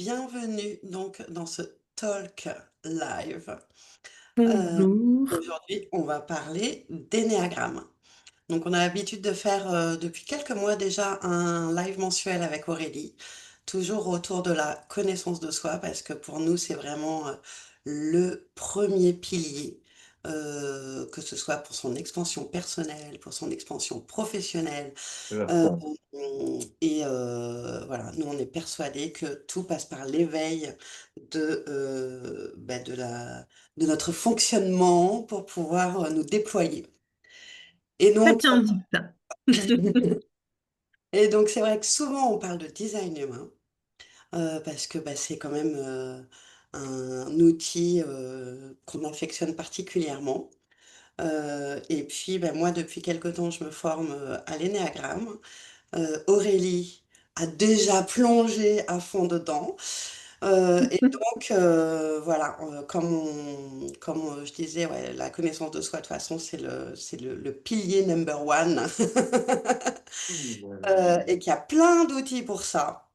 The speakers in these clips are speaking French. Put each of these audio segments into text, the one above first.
bienvenue donc dans ce talk live. Heu, Bonjour. Aujourd'hui, on va parler d'énéagramme. Donc on a l'habitude de faire, depuis quelques mois déjà un live mensuel avec Aurélie, toujours autour de la connaissance de soi parce que pour nous c'est vraiment, le premier pilier, que ce soit pour son expansion personnelle, pour son expansion professionnelle. À Hem fond. Voilà, nous on est persuadés que tout passe par l'éveil de notre fonctionnement pour pouvoir, nous déployer et Très donc bien dit ça. et donc c'est vrai que souvent on parle de design humain, parce que, bah, c'est quand même, un outil, qu'on affectionne particulièrement, et puis, bah, moi depuis quelque temps je me forme, à l'énéagramme. Aurélie a déjà plongé à fond dedans, et donc voilà, comme je disais, ouais, la connaissance de soi, de toute façon, c'est le pilier number one, et qu'il y a plein d'outils pour ça.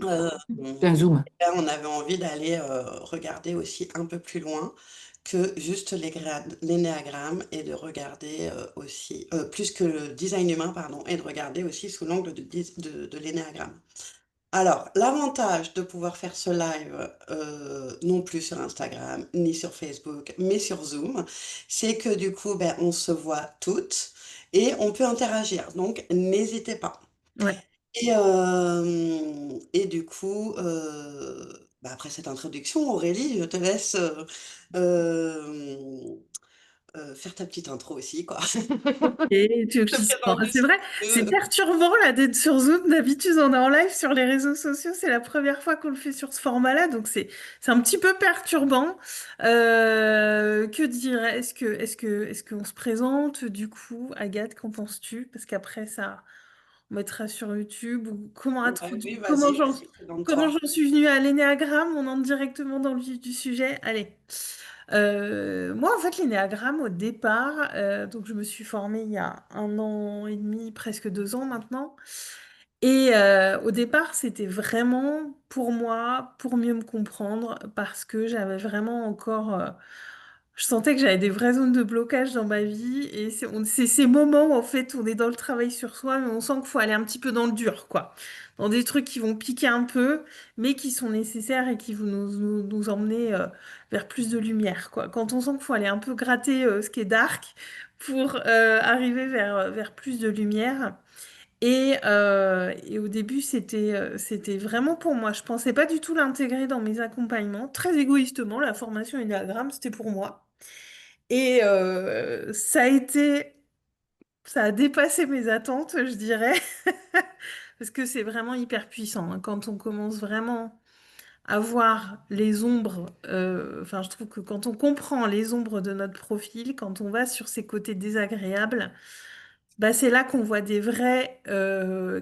Un zoom. Et là, on avait envie d'aller, regarder aussi un peu plus loin que juste l'énéagramme et de regarder, aussi, plus que le design humain, pardon, et de regarder aussi sous l'angle de l'énéagramme. Alors, l'avantage de pouvoir faire ce live, non plus sur Instagram, ni sur Facebook, mais sur Zoom, c'est que du coup, ben, on se voit toutes et on peut interagir. Donc, n'hésitez pas. Ouais. Et du coup, bah, après cette introduction, Aurélie, je te laisse, faire ta petite intro aussi, quoi. Et tu veux que Te présenter c'est si vrai, tu c'est veux. perturbant là d'être sur Zoom. D'habitude, on est en live sur les réseaux sociaux. C'est la première fois qu'on le fait sur ce format-là, donc c'est un petit peu perturbant. Que dire? Est-ce qu'on se présente du coup, Agathe? Qu'en penses-tu? Parce qu'après ça, on mettra sur YouTube ou Ouais, oui, vas-y, vas-y, comment présente-toi. j'en suis venue à l'énéagramme? On entre directement dans le vif du sujet. Allez. Moi, en fait, l'énéagramme, au départ, donc je me suis formée il y a 1 an et demi, presque 2 ans maintenant. Et au départ, c'était vraiment pour moi, pour mieux me comprendre, parce que j'avais vraiment encore, je sentais que j'avais des vraies zones de blocage dans ma vie. Et c'est ces moments où, en fait, on est dans le travail sur soi, mais on sent qu'il faut aller un petit peu dans le dur, quoi. Dans des trucs qui vont piquer un peu, mais qui sont nécessaires et qui vont nous emmener vers plus de lumière, quoi. Quand on sent qu'il faut aller un peu gratter ce qui est dark pour arriver vers plus de lumière. Et au début, c'était vraiment pour moi. Je pensais pas du tout l'intégrer dans mes accompagnements. Très égoïstement, la formation Enneagramme, c'était pour moi. Et ça a dépassé mes attentes, je dirais, parce que c'est vraiment hyper puissant, hein. Quand on commence vraiment à voir les ombres, enfin, je trouve que quand on comprend les ombres de notre profil, quand on va sur ces côtés désagréables, bah, c'est là qu'on voit des vraies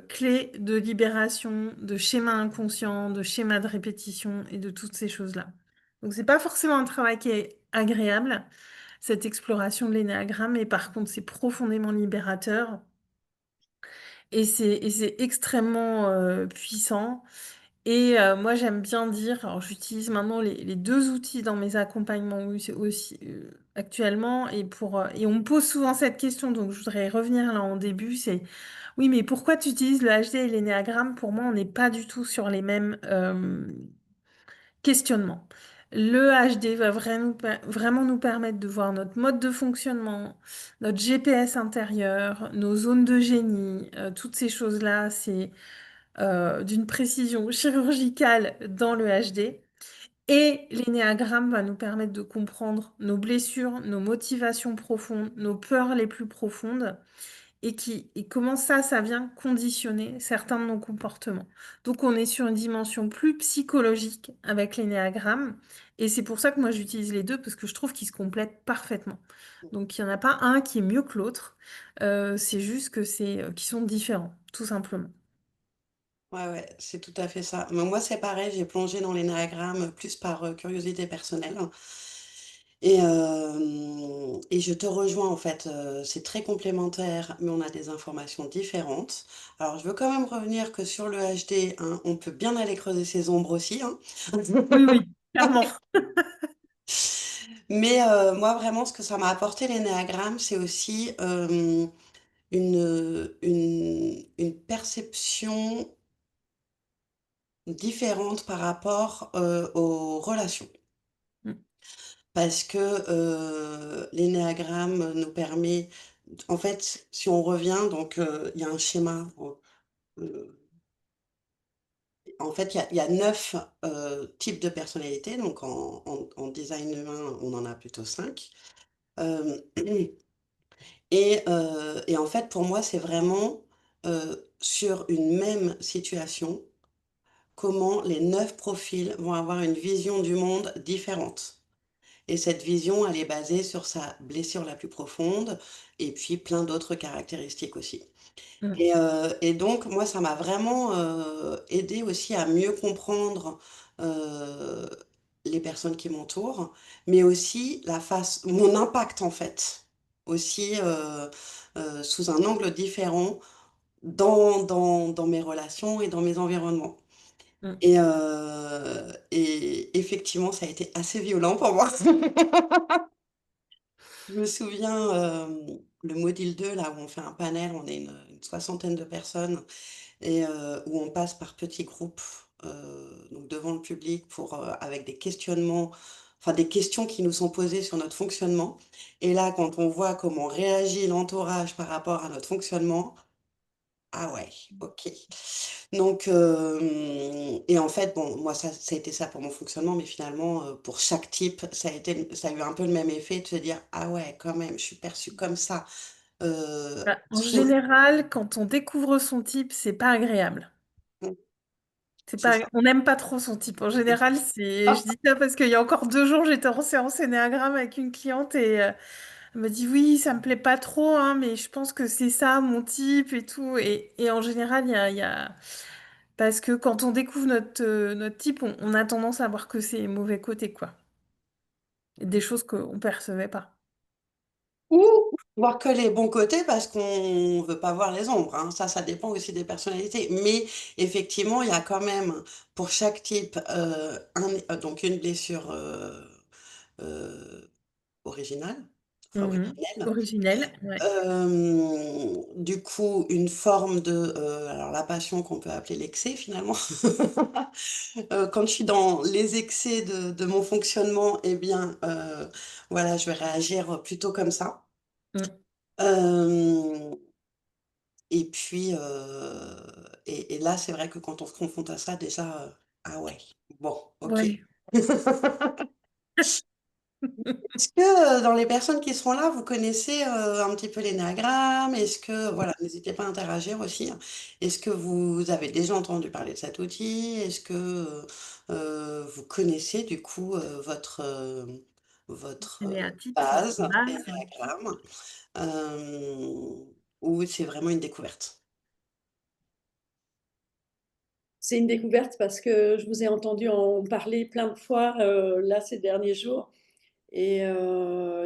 clés de libération, de schémas inconscients, de schémas de répétition et de toutes ces choses-là. Donc c'est pas forcément un travail qui est agréable, cette exploration de l'énéagramme, mais par contre c'est profondément libérateur et c'est extrêmement puissant. Et moi, j'aime bien dire, alors j'utilise maintenant les deux outils dans mes accompagnements aussi, actuellement, et on me pose souvent cette question, donc je voudrais y revenir là en début, c'est oui, mais pourquoi tu utilises le HD et l'énéagramme? Pour moi, on n'est pas du tout sur les mêmes questionnements. Le HD va vraiment nous permettre de voir notre mode de fonctionnement, notre GPS intérieur, nos zones de génie, toutes ces choses-là, c'est d'une précision chirurgicale dans le HD. Et l'énéagramme va nous permettre de comprendre nos blessures, nos motivations profondes, nos peurs les plus profondes et comment ça vient conditionner certains de nos comportements. Donc on est sur une dimension plus psychologique avec l'énéagramme et c'est pour ça que moi j'utilise les deux parce que je trouve qu'ils se complètent parfaitement. Donc il n'y en a pas un qui est mieux que l'autre. C'est juste que qu'ils sont différents, tout simplement. Ouais, ouais, c'est tout à fait ça. Mais moi, c'est pareil, j'ai plongé dans l'énéagramme plus par, curiosité personnelle. Et je te rejoins en fait, c'est très complémentaire, mais on a des informations différentes. Alors je veux quand même revenir que sur le HD, hein, on peut bien aller creuser ses ombres aussi, hein. Oui, oui, clairement. Mais moi vraiment, ce que ça m'a apporté l'énéagramme, c'est aussi une perception différente par rapport aux relations. Mm, Parce que l'énéagramme nous permet, en fait, si on revient, donc il y a un schéma. Euh, En fait, il y a 9 types de personnalités. Donc en design humain, on en a plutôt 5. Euh, et en fait, pour moi, c'est vraiment sur une même situation, comment les 9 profils vont avoir une vision du monde différente. Et cette vision, elle est basée sur sa blessure la plus profonde et puis plein d'autres caractéristiques aussi. mm, Et donc, moi, ça m'a vraiment aidé aussi à mieux comprendre euh, les personnes qui m'entourent, mais aussi mon impact en fait, aussi sous un angle différent dans mes relations et dans mes environnements. mm. Et effectivement, ça a été assez violent pour moi. Je me souviens, le Module 2, là où on fait un panel, on est une soixantaine de personnes, et où on passe par petits groupes, donc devant le public, avec des questionnements, enfin des questions qui nous sont posées sur notre fonctionnement. Et là, quand on voit comment réagit l'entourage par rapport à notre fonctionnement, ah ouais, ok. Donc, et en fait, bon, moi, ça a été ça pour mon fonctionnement, mais finalement, pour chaque type, ça a eu un peu le même effet de se dire, ah ouais, quand même, je suis perçue comme ça. Bah, en Sauf, général, quand on découvre son type, c'est pas agréable. C'est c'est pas, ça. on n'aime pas trop son type. En général, je dis ça parce qu'il y a encore 2 jours, j'étais en séance énéagramme avec une cliente et elle me dit oui, ça me plaît pas trop, hein, mais je pense que c'est ça mon type et tout. Et en général, parce que quand on découvre notre type, on a tendance à voir que c'est mauvais côté, quoi. Des choses qu'on percevait pas. Ou voir que les bons côtés parce qu'on veut pas voir les ombres, hein. Ça dépend aussi des personnalités. Mais effectivement, il y a quand même pour chaque type donc une blessure euh, originale, enfin Mhm. originelle. Originel, ouais. Du coup, une forme alors la passion qu'on peut appeler l'excès finalement. Quand je suis dans les excès de mon fonctionnement, eh bien, voilà, je vais réagir plutôt comme ça. Mm. Euh, et puis, et là, c'est vrai que quand on se confronte à ça, déjà, ah ouais, bon, ok. Ouais. Est-ce que dans les personnes qui seront là, vous connaissez un petit peu l'énéagramme? Est-ce que, voilà, n'hésitez pas à interagir aussi, hein. Est-ce que vous avez déjà entendu parler de cet outil? Est-ce que vous connaissez du coup votre Néatype, votre base base. énéagramme? Ou c'est vraiment une découverte? C'est une découverte parce que je vous ai entendu en parler plein de fois là ces derniers jours. Et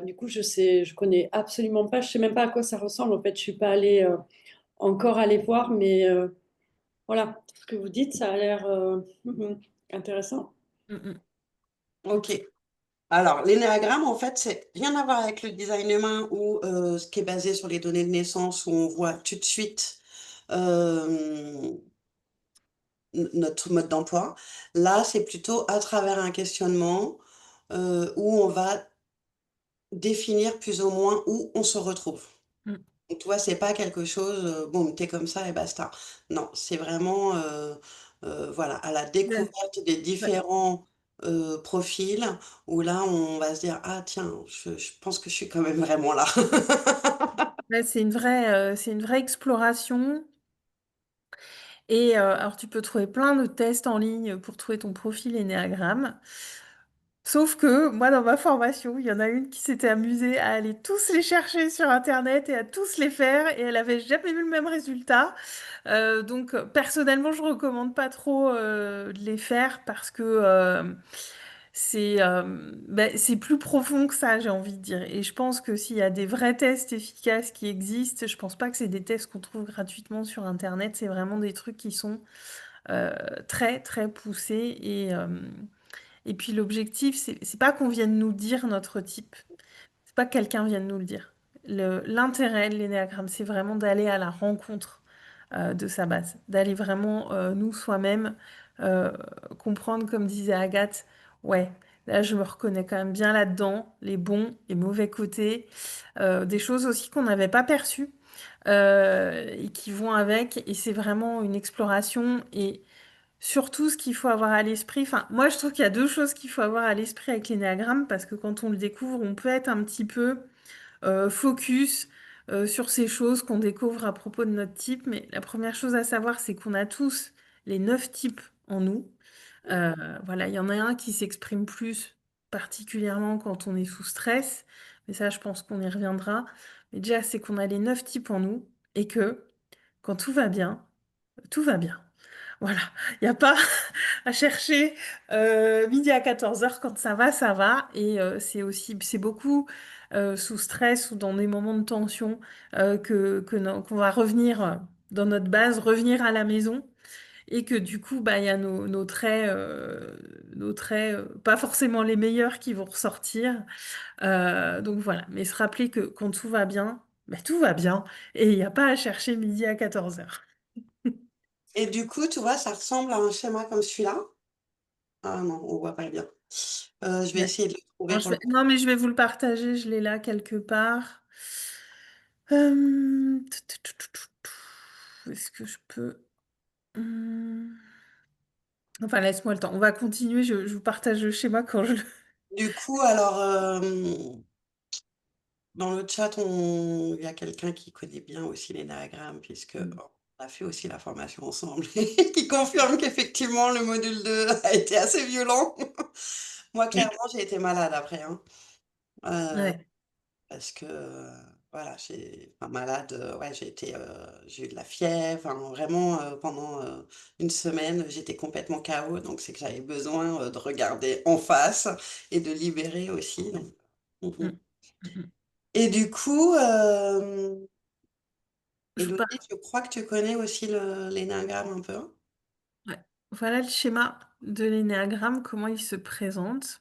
du coup, je connais absolument pas, je sais même pas à quoi ça ressemble. En fait, je suis pas allée encore aller voir, mais voilà, ce que vous dites, ça a l'air intéressant. Mm, mm. Ok. Alors, l'énéagramme, en fait, c'est rien à voir avec le design humain ou ce qui est basé sur les données de naissance où on voit tout de suite euh, notre mode d'emploi. Là, c'est plutôt à travers un questionnement où on va définir plus ou moins où on se retrouve. Mm. Donc, tu vois, c'est pas quelque chose, boum, t'es comme ça et basta. Non, c'est vraiment, voilà, à la Ouais. découverte des Ouais. différents profils où là, on va se dire, ah tiens, je pense que je suis quand même vraiment là. Ouais, c'est une vraie exploration. Et alors, tu peux trouver plein de tests en ligne pour trouver ton profil Ennéagramme. Sauf que moi, dans ma formation, il y en a une qui s'était amusée à aller tous les chercher sur Internet et à tous les faire, et elle avait jamais vu le même résultat. Personnellement, je recommande pas trop de les faire parce que c'est plus profond que ça, j'ai envie de dire. Et je pense que s'il y a des vrais tests efficaces qui existent, je pense pas que c'est des tests qu'on trouve gratuitement sur Internet. C'est vraiment des trucs qui sont euh, très, très poussés. Et puis l'objectif, c'est pas qu'on vienne nous dire notre type. C'est pas que quelqu'un vienne nous le dire. L'intérêt de l'énéagramme, c'est vraiment d'aller à la rencontre de sa base, d'aller vraiment nous soi-même euh, comprendre, comme disait Agathe, ouais, là je me reconnais quand même bien là-dedans, les bons et mauvais côtés, des choses aussi qu'on n'avait pas perçues et qui vont avec, et c'est vraiment une exploration et surtout, ce qu'il faut avoir à l'esprit, enfin, moi je trouve qu'il y a deux choses qu'il faut avoir à l'esprit avec l'énéagramme, parce que quand on le découvre, on peut être un petit peu focus sur ces choses qu'on découvre à propos de notre type. Mais la première chose à savoir, c'est qu'on a tous les 9 types en nous. Euh, voilà, il y en a un qui s'exprime plus particulièrement quand on est sous stress, mais ça, je pense qu'on y reviendra. Mais déjà, c'est qu'on a les 9 types en nous et que quand tout va bien. Voilà, il n'y a pas à chercher midi à 14 heures quand ça va. Et c'est beaucoup sous stress ou dans des moments de tension qu'on va revenir dans notre base, revenir à la maison. Et que du coup, bah, il y a nos traits pas forcément les meilleurs qui vont ressortir. Donc voilà, mais se rappeler que quand tout va bien, bah, tout va bien. Et il n'y a pas à chercher midi à 14 heures. Et du coup, tu vois, ça ressemble à un schéma comme celui-là. Ah non, on voit pas bien. Je vais essayer de le trouver pour le Non, mais je vais vous le partager, je l'ai là quelque part. Est-ce que je peux... Hum, Enfin, laisse-moi le temps. On va continuer, je vous partage le schéma quand je... Du coup, alors, dans le chat, il y a quelqu'un qui connaît bien aussi les diagrammes, puisque on a fait aussi la formation ensemble, et qui confirme qu'effectivement, le module 2 a été assez violent. Moi, clairement, j'ai été malade après, hein. Euh, Ouais. parce que, voilà, enfin, malade, ouais, j'ai eu de la fièvre, enfin, vraiment, pendant une semaine, j'étais complètement KO, donc c'est que j'avais besoin de regarder en face et de libérer aussi. Donc. Mhm. Hum, hum. Et du coup, Je vous par- Élodie, je crois que tu connais aussi l'énagramme un peu, hein. ouais. Voilà le schéma de l'énéagramme, comment il se présente.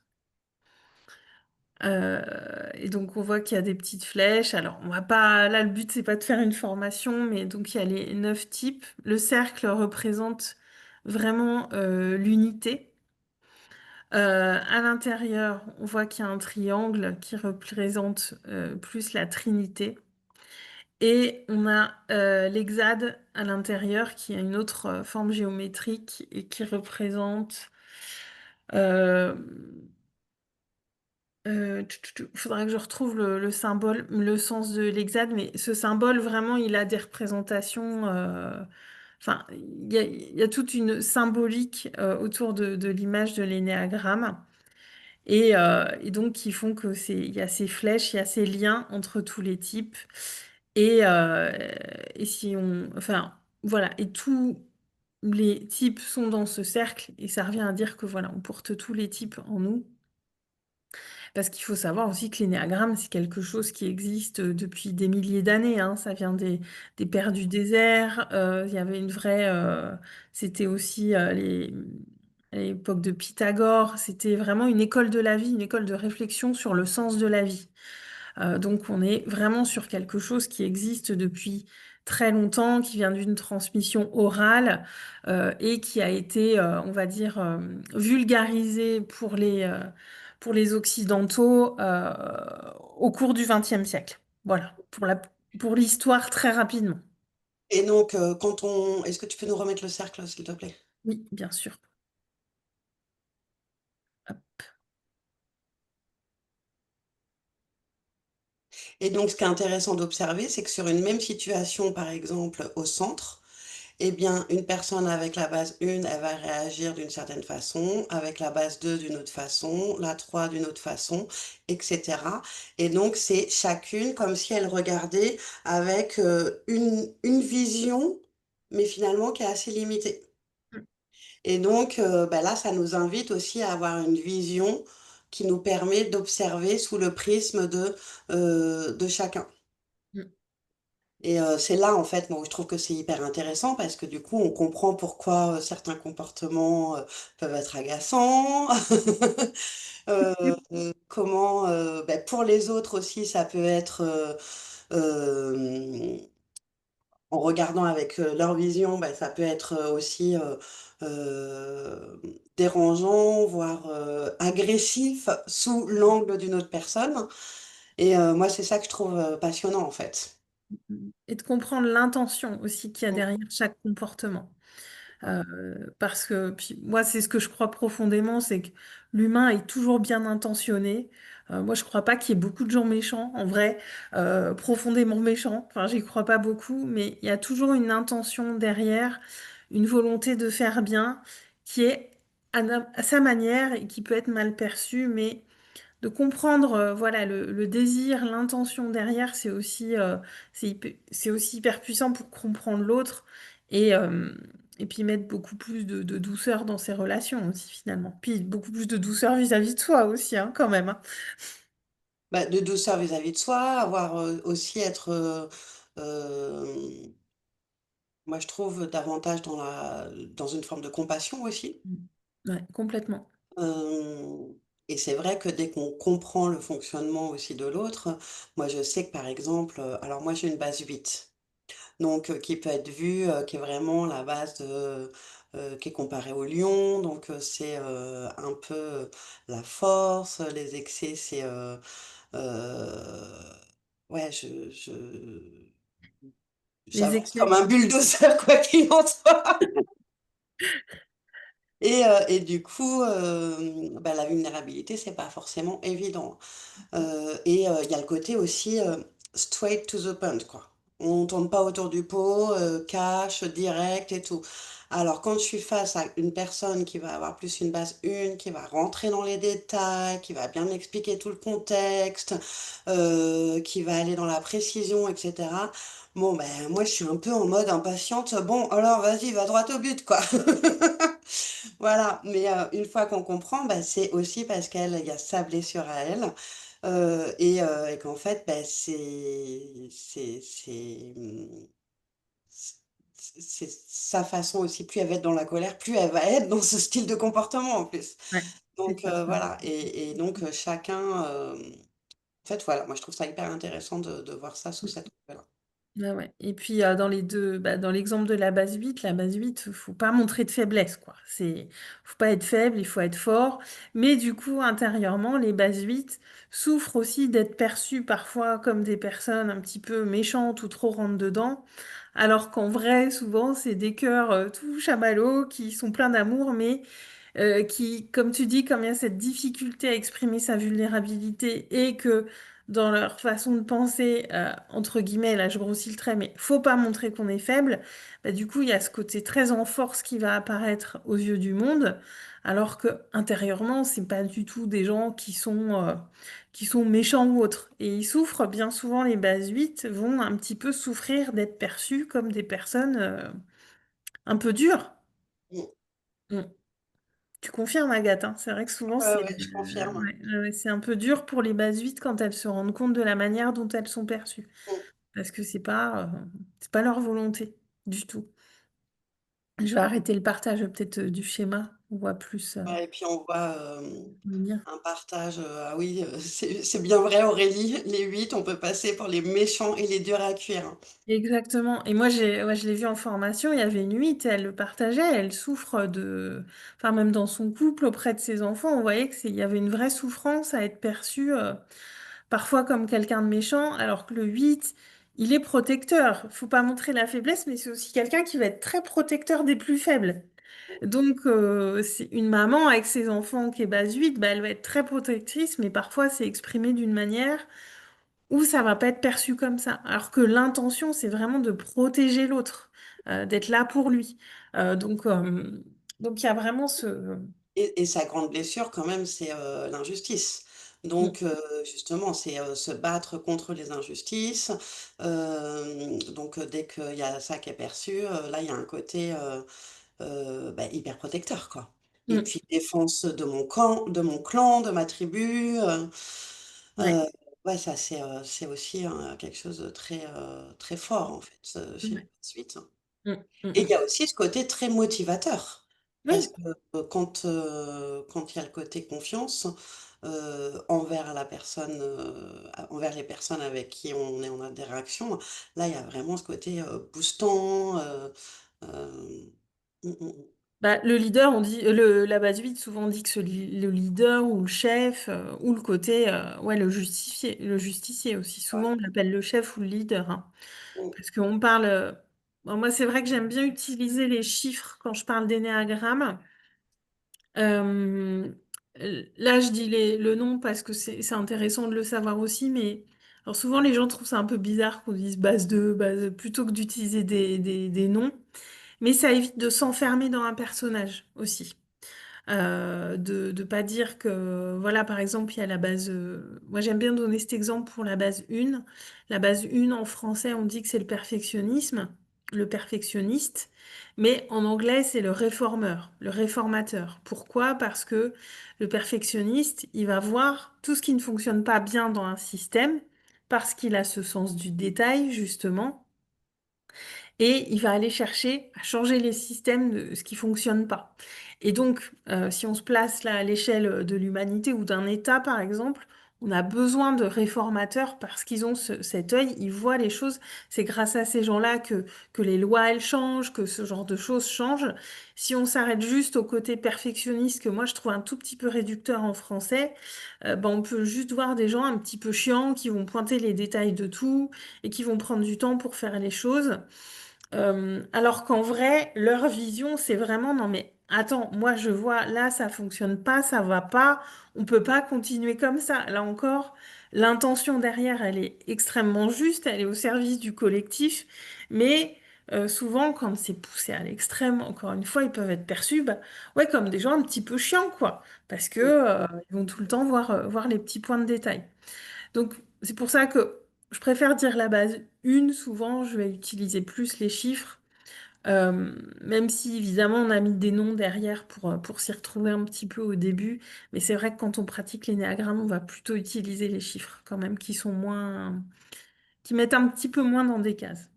Et donc on voit qu'il y a des petites flèches. Alors on va pas, là le but c'est pas de faire une formation, mais donc il y a les 9 types. Le cercle représente vraiment l'unité. À l'intérieur, on voit qu'il y a un triangle qui représente plus la Trinité. Et on a l'hexade à l'intérieur qui a une autre forme géométrique et qui représente euh, il faudra que je retrouve le symbole, le sens de l'hexade, mais ce symbole, vraiment, il a des représentations. Enfin, il y a toute une symbolique autour de l'image de l'énéagramme. Et donc, qui font que il y a ces flèches, il y a ces liens entre tous les types. Et si on. Enfin, voilà. Et tous les types sont dans ce cercle. Et ça revient à dire que, voilà, on porte tous les types en nous. Parce qu'il faut savoir aussi que l'énéagramme, c'est quelque chose qui existe depuis des milliers d'années, hein. Ça vient des pères du désert. Il y avait une vraie. C'était aussi à l'époque de Pythagore. C'était vraiment une école de la vie, une école de réflexion sur le sens de la vie. Donc on est vraiment sur quelque chose qui existe depuis très longtemps, qui vient d'une transmission orale et qui a été, on va dire, vulgarisé pour les Occidentaux au cours du XXe siècle. Voilà, pour l'histoire très rapidement. Et donc, est-ce que tu peux nous remettre le cercle, s'il te plaît? Oui, bien sûr. Et donc, ce qui est intéressant d'observer, c'est que sur une même situation, par exemple, au centre, eh bien, une personne avec la base 1, elle va réagir d'une certaine façon, avec la base 2 d'une autre façon, la 3 d'une autre façon, etc. Et donc, c'est chacune comme si elle regardait avec une vision, mais finalement qui est assez limitée. Et donc, bah là, ça nous invite aussi à avoir une vision qui nous permet d'observer sous le prisme de chacun. Mm. Et c'est là, en fait, moi, où je trouve que c'est hyper intéressant parce que du coup, on comprend pourquoi certains comportements peuvent être agaçants, comment, bah, pour les autres aussi, ça peut être, euh, en regardant avec leur vision, bah, ça peut être aussi euh, dérangeant, voire agressif sous l'angle d'une autre personne. Et moi, c'est ça que je trouve passionnant, en fait. Et de comprendre l'intention aussi qu'il y a Mm. derrière chaque comportement. Parce que puis moi, c'est ce que je crois profondément, c'est que l'humain est toujours bien intentionné. Moi, je crois pas qu'il y ait beaucoup de gens méchants, en vrai, profondément méchants. Enfin, j'y crois pas beaucoup, mais il y a toujours une intention derrière, une volonté de faire bien, qui est à sa manière et qui peut être mal perçue, mais de comprendre voilà le désir, l'intention derrière, c'est aussi hyper puissant pour comprendre l'autre et, euh, et puis mettre beaucoup plus de douceur dans ses relations aussi finalement. Puis beaucoup plus de douceur vis-à-vis de soi aussi, hein, quand même, hein. Bah, de douceur vis-à-vis de soi, avoir aussi être, euh, moi, je trouve davantage dans une forme de compassion aussi. Mm. Ouais, complètement. Euh, et c'est vrai que dès qu'on comprend le fonctionnement aussi de l'autre, moi je sais que par exemple, alors moi j'ai une base 8, donc qui peut être vue, qui est vraiment la base qui est comparée au lion, donc c'est un peu la force, les excès, c'est euh, ouais, Les j'avance comme excès. un bulldozer quoi qu'il en soit. Et du coup, bah, la vulnérabilité, c'est pas forcément évident. Et il y a le côté aussi straight to the point, quoi. On tourne pas autour du pot, cash, direct et tout. Alors, quand je suis face à une personne qui va avoir plus une base une, qui va rentrer dans les détails, qui va bien expliquer tout le contexte, qui va aller dans la précision, etc. Bon, ben, moi, je suis un peu en mode impatiente. Bon, alors, vas-y, va droit au but, quoi. Voilà, mais une fois qu'on comprend, bah, c'est aussi parce qu'elle, il y a sa blessure à elle, et qu'en fait, bah, c'est sa façon aussi. Plus elle va être dans la colère, plus elle va être dans ce style de comportement en plus. Ouais, c'est Donc ça. Ouais. voilà, et donc chacun, en fait, voilà, moi je trouve ça hyper intéressant de voir ça sous cette angle-là. Ouais, ouais. Et puis dans les deux, bah, dans l'exemple de la base 8, faut pas montrer de faiblesse, quoi. Faut pas être faible, il faut être fort. Mais du coup, intérieurement, les bases 8 souffrent aussi d'être perçues parfois comme des personnes un petit peu méchantes ou trop rentre dedans. Alors qu'en vrai, souvent, c'est des cœurs tout chamallows qui sont pleins d'amour, mais qui, comme tu dis, comme il y a cette difficulté à exprimer sa vulnérabilité et que dans leur façon de penser, entre guillemets, là je grossis le trait, mais faut pas montrer qu'on est faible, bah, du coup il y a ce côté très en force qui va apparaître aux yeux du monde, alors que intérieurement, c'est pas du tout des gens qui sont méchants ou autres. Et ils souffrent, bien souvent les bases 8 vont un petit peu souffrir d'être perçus comme des personnes un peu dures. Mm. Mm. Tu confirmes, Agathe, hein. C'est vrai que souvent, Ouais, ouais, je confirme. c'est un peu dur pour les bases 8 quand elles se rendent compte de la manière dont elles sont perçues. Mm. Parce que c'est pas leur volonté du tout. Je vais arrêter le partage peut-être du schéma. On voit plus Ouais, et puis on voit venir. un partage, ah oui, c'est bien vrai Aurélie, les 8 on peut passer pour les méchants et les durs à cuire, hein. Exactement. Et moi, ouais, je l'ai vu en formation, il y avait une 8, elle le partageait, elle souffre de... Enfin, même dans son couple, auprès de ses enfants, on voyait il y avait une vraie souffrance à être perçue. Parfois comme quelqu'un de méchant, alors que le 8, il est protecteur. Faut pas montrer la faiblesse, mais c'est aussi quelqu'un qui va être très protecteur des plus faibles. Donc, c'est une maman avec ses enfants qui est base 8, bah, elle va être très protectrice, mais parfois c'est exprimé d'une manière où ça va pas être perçu comme ça. Alors que l'intention, c'est vraiment de protéger l'autre, d'être là pour lui. Euh, donc, euh, donc, il y a vraiment ce... Et sa grande blessure quand même, c'est l'injustice. Mm. Donc justement, c'est se battre contre les injustices. Donc dès qu'il y a ça qui est perçu, là il y a un côté bah, hyper protecteur, quoi. Et Mm. puis défense de mon clan, de ma tribu. Ouais. Euh, ouais, ça c'est aussi quelque chose de très fort en fait chez les Ouais. suites. Mm. Mm. Et il y Mm. a aussi ce côté très motivateur. Parce Oui. que quand il y a le côté confiance envers la personne, envers les personnes avec qui on est en interaction, là, il y a vraiment ce côté boostant. Mm, mm, mm. Bah, le leader, on dit, la base 8, souvent on dit que le leader ou le chef, ou le côté, ouais, le justicier aussi. Ouais. Souvent on l'appelle le chef ou le leader, hein. Mm. Parce qu'on parle, bon, moi c'est vrai que j'aime bien utiliser les chiffres quand je parle d'énéagramme. Euh, Là je dis le nom parce que c'est intéressant de le savoir aussi, mais alors souvent les gens trouvent ça un peu bizarre qu'on dise base 2, base, plutôt que d'utiliser des noms. Mais ça évite de s'enfermer dans un personnage aussi. De pas dire que, voilà, par exemple, il y a la base. Moi, j'aime bien donner cet exemple pour la base 1. La base 1 en français, on dit que c'est le perfectionnisme, le perfectionniste. Mais en anglais, c'est le réformeur, le réformateur. Pourquoi? Parce que le perfectionniste, il va voir tout ce qui ne fonctionne pas bien dans un système, parce qu'il a ce sens du détail, justement et il va aller chercher à changer les systèmes de ce qui fonctionne pas. Et donc, si on se place là à l'échelle de l'humanité ou d'un État, par exemple, on a besoin de réformateurs parce qu'ils ont cet œil, ils voient les choses. C'est grâce à ces gens-là que les lois, elles changent, que ce genre de choses changent. Si on s'arrête juste au côté perfectionniste, que moi je trouve un tout petit peu réducteur en français, ben, on peut juste voir des gens un petit peu chiants qui vont pointer les détails de tout et qui vont prendre du temps pour faire les choses. Alors qu'en vrai, leur vision, c'est vraiment non mais attends, moi je vois là ça fonctionne pas, ça va pas, on peut pas continuer comme ça. Là encore, l'intention derrière, elle est extrêmement juste, elle est au service du collectif, mais souvent quand c'est poussé à l'extrême, encore une fois, ils peuvent être perçus ouais, comme des gens un petit peu chiants quoi, parce que ils vont tout le temps voir les petits points de détail. Donc, c'est pour ça que je préfère dire la base 1. Souvent, je vais utiliser plus les chiffres, même si évidemment on a mis des noms derrière pour s'y retrouver un petit peu au début. Mais c'est vrai que quand on pratique l'énéagramme, on va plutôt utiliser les chiffres quand même qui sont moins, qui mettent un petit peu moins dans des cases.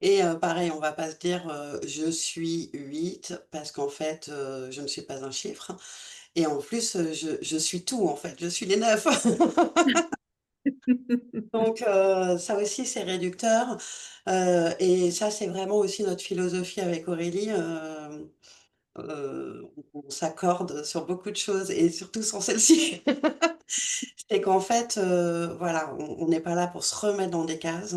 Et pareil, on va pas se dire je suis 8 parce qu'en fait, je ne suis pas un chiffre. Et en plus, je suis tout, en fait. Je suis les 9. Donc, ça aussi, c'est réducteur. Et ça, c'est vraiment aussi notre philosophie avec Aurélie. On s'accorde sur beaucoup de choses et surtout sur celle-ci. C'est qu'en fait, voilà, on n'est pas là pour se remettre dans des cases.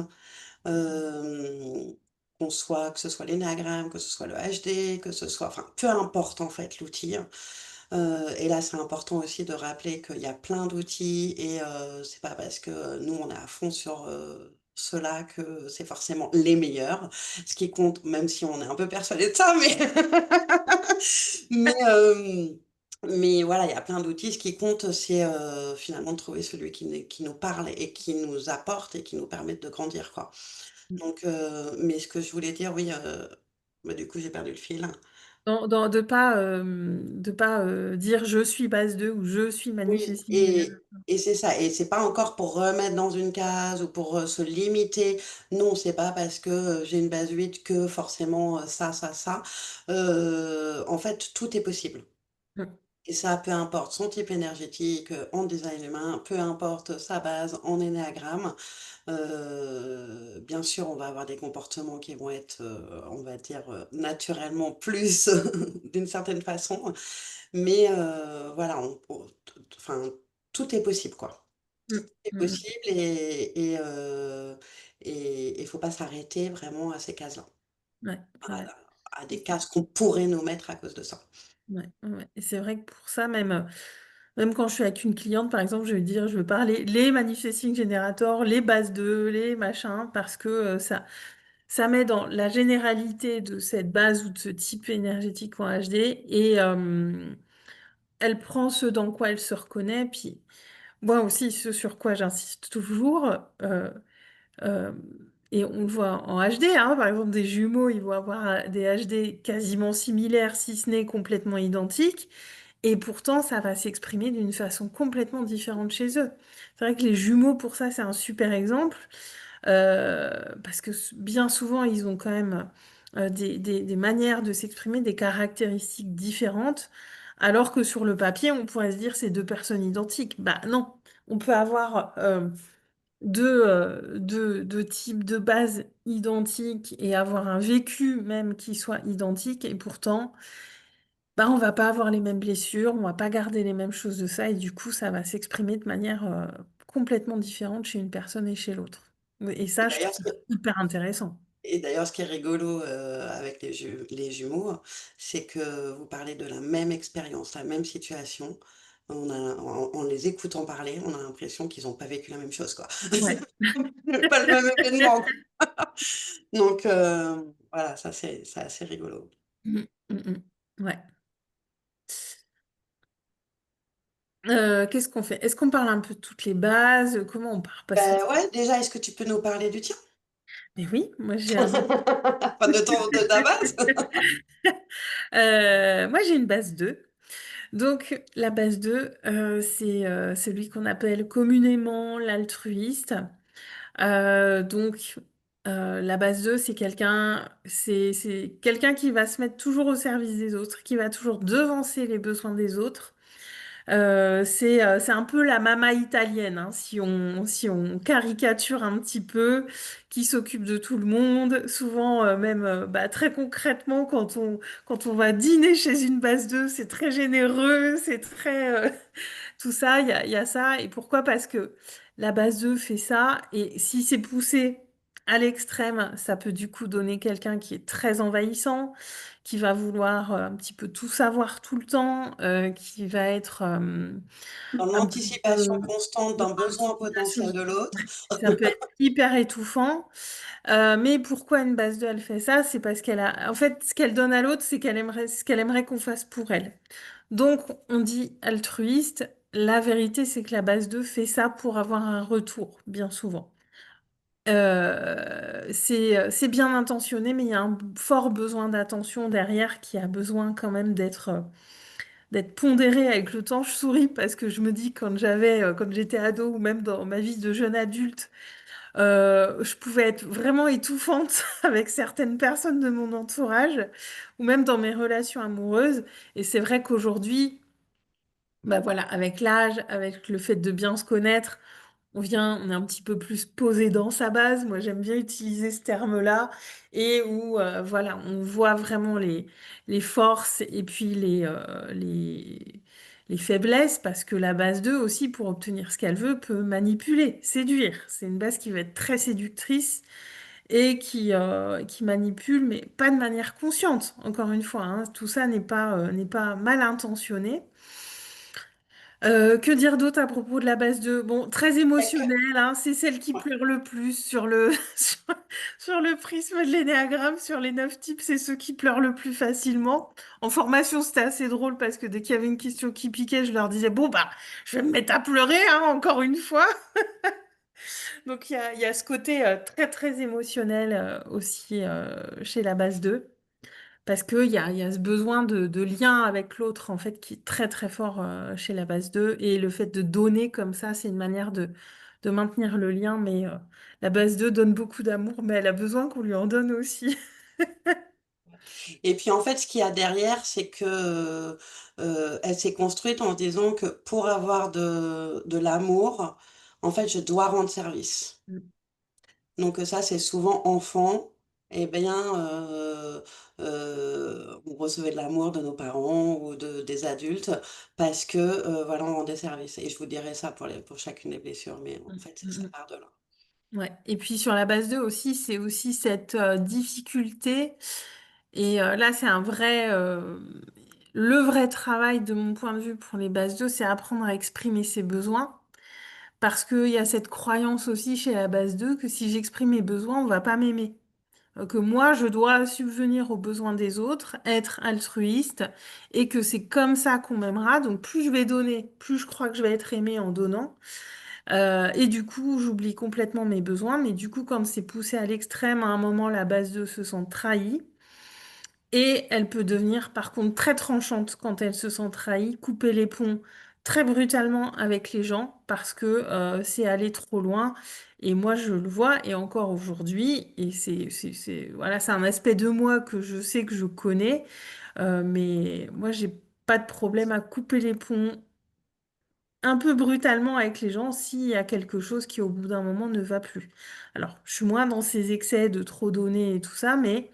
Que ce soit l'énagramme, que ce soit le HD, que ce soit, enfin, peu importe en fait l'outil. Et là, c'est important aussi de rappeler qu'il y a plein d'outils et c'est pas parce que nous, on est à fond sur ceux-là que c'est forcément les meilleurs. Ce qui compte, même si on est un peu persuadé de ça, mais mais, mais voilà, il y a plein d'outils. Ce qui compte, c'est finalement de trouver celui qui nous parle et qui nous apporte et qui nous permet de grandir, quoi. Donc, mais ce que je voulais dire, oui, bah, du coup, j'ai perdu le fil. De pas dire je suis base 2 ou je suis Oui, manifesting général. et c'est ça. Et c'est pas encore pour remettre dans une case ou pour se limiter. Non, c'est pas parce que j'ai une base 8 que forcément ça. En fait, tout est possible. Mm. Et ça, peu importe son type énergétique en design humain, peu importe sa base en énéagramme. Bien sûr, on va avoir des comportements qui vont être, on va dire, naturellement plus d'une certaine façon. Mais voilà, enfin, tout est possible, quoi. Mm. Tout est Mm. possible et il faut pas s'arrêter vraiment à ces cases-là, Ouais, à, ouais. à des cases qu'on pourrait nous mettre à cause de ça. Ouais, ouais. Et c'est vrai que pour ça, même quand je suis avec une cliente, par exemple, je vais dire, je veux parler les manifesting generators, les bases 2, les machins, parce que ça met dans la généralité de cette base ou de ce type énergétique en HD et elle prend ce dans quoi elle se reconnaît. Puis moi aussi, ce sur quoi j'insiste toujours, euh, Et on le voit en HD, hein, par exemple, des jumeaux, ils vont avoir des HD quasiment similaires, si ce n'est complètement identiques. Et pourtant, ça va s'exprimer d'une façon complètement différente chez eux. C'est vrai que les jumeaux, pour ça, c'est un super exemple. Parce que bien souvent, ils ont quand même des manières de s'exprimer, des caractéristiques différentes, alors que sur le papier, on pourrait se dire c'est deux personnes identiques. Bah non, on peut avoir deux types de bases identiques et avoir un vécu même qui soit identique, et pourtant, bah, on va pas avoir les mêmes blessures, on va pas garder les mêmes choses de ça, et du coup, ça va s'exprimer de manière complètement différente chez une personne et chez l'autre. Et Et ça, je d'ailleurs, trouve ça hyper intéressant. ce qui est rigolo avec les jumeaux, c'est que vous parlez de la même expérience, la même situation. En les écoutant parler, on a l'impression qu'ils n'ont pas vécu la même chose, quoi. Ouais. Pas le même événement, quoi. Donc, voilà, ça, c'est assez rigolo. Mm, mm, mm. Ouais. Qu'est-ce qu'on fait? Est-ce qu'on parle un peu de toutes les bases? Comment on part? Parce que, Ben ouais, déjà, est-ce que tu peux nous parler du tien? mais oui, moi j'ai un. Pas de ta base? Moi j'ai une base 2. Donc, la base 2, c'est celui qu'on appelle communément l'altruiste. Donc, la base 2, c'est quelqu'un qui va se mettre toujours au service des autres, qui va toujours devancer les besoins des autres. C'est un peu la mama italienne, hein, si on caricature un petit peu, qui s'occupe de tout le monde, souvent même bah, très concrètement quand on va dîner chez une base 2, c'est très généreux, c'est très tout ça, il y a ça. Et pourquoi? Parce que la base 2 fait ça, et si c'est poussé à l'extrême, ça peut du coup donner quelqu'un qui est très envahissant, qui va vouloir un petit peu tout savoir tout le temps, qui va être Dans un petit l'anticipation peu constante d'un besoin potentiel de l'autre. ça peut être hyper étouffant. Mais pourquoi une base 2 elle fait ça? C'est parce qu'elle a, en fait, ce qu'elle donne à l'autre, c'est qu'elle aimerait, ce qu'elle aimerait qu'on fasse pour elle. Donc, on dit altruiste. La vérité, c'est que la base 2 fait ça pour avoir un retour, bien souvent. C'est bien intentionné, mais il y a un fort besoin d'attention derrière qui a besoin quand même d'être pondéré avec le temps. Je souris parce que je me dis quand j'étais ado ou même dans ma vie de jeune adulte, je pouvais être vraiment étouffante avec certaines personnes de mon entourage ou même dans mes relations amoureuses. Et c'est vrai qu'aujourd'hui, bah voilà, avec l'âge, avec le fait de bien se connaître, on est un petit peu plus posé dans sa base. Moi, j'aime bien utiliser ce terme-là et où, voilà, on voit vraiment les forces et puis les faiblesses parce que la base 2 aussi, pour obtenir ce qu'elle veut, peut manipuler, séduire. C'est une base qui va être très séductrice et qui manipule, mais pas de manière consciente, encore une fois, hein. Tout ça n'est pas mal intentionné. Que dire d'autre à propos de la base 2? Bon, très émotionnelle, hein, c'est celle qui pleure le plus sur le, sur le prisme de l'énéagramme, sur les 9 types, c'est ceux qui pleurent le plus facilement. En formation, c'était assez drôle parce que dès qu'il y avait une question qui piquait, je leur disais, bon, bah, je vais me mettre à pleurer, hein, encore une fois. Donc, il y a ce côté très, très émotionnel aussi chez la base 2. Parce qu'il y a ce besoin de lien avec l'autre, en fait, qui est très très fort chez la base 2. Et le fait de donner comme ça, c'est une manière de maintenir le lien. Mais la base 2 donne beaucoup d'amour, mais elle a besoin qu'on lui en donne aussi. Et puis en fait, ce qu'il y a derrière, c'est que elle s'est construite en se disant que pour avoir de l'amour, en fait, je dois rendre service. Donc ça, c'est souvent enfant. Eh bien, on recevait de l'amour de nos parents ou des adultes parce que voilà, on rendait service. Et je vous dirai ça pour chacune des blessures, mais en Mm, fait, mm, ça mm. part de là. Ouais. Et puis sur la base 2 aussi, c'est aussi cette difficulté. Et là, c'est le vrai travail de mon point de vue pour les bases 2, c'est apprendre à exprimer ses besoins. Parce qu'il y a cette croyance aussi chez la base 2 que si j'exprime mes besoins, on va pas m'aimer. Que moi, je dois subvenir aux besoins des autres, être altruiste, et que c'est comme ça qu'on m'aimera. Donc plus je vais donner, plus je crois que je vais être aimée en donnant. Et du coup, j'oublie complètement mes besoins. Mais du coup, quand c'est poussé à l'extrême, à un moment, la base 2 se sent trahie. Et elle peut devenir par contre très tranchante quand elle se sent trahie, couper les ponts très brutalement avec les gens parce que c'est aller trop loin. Et moi, je le vois, et encore aujourd'hui, et voilà, c'est un aspect de moi que je sais que je connais, mais moi, j'ai pas de problème à couper les ponts un peu brutalement avec les gens s'il y a quelque chose qui, au bout d'un moment, ne va plus. Alors, je suis moins dans ces excès de trop donner et tout ça, mais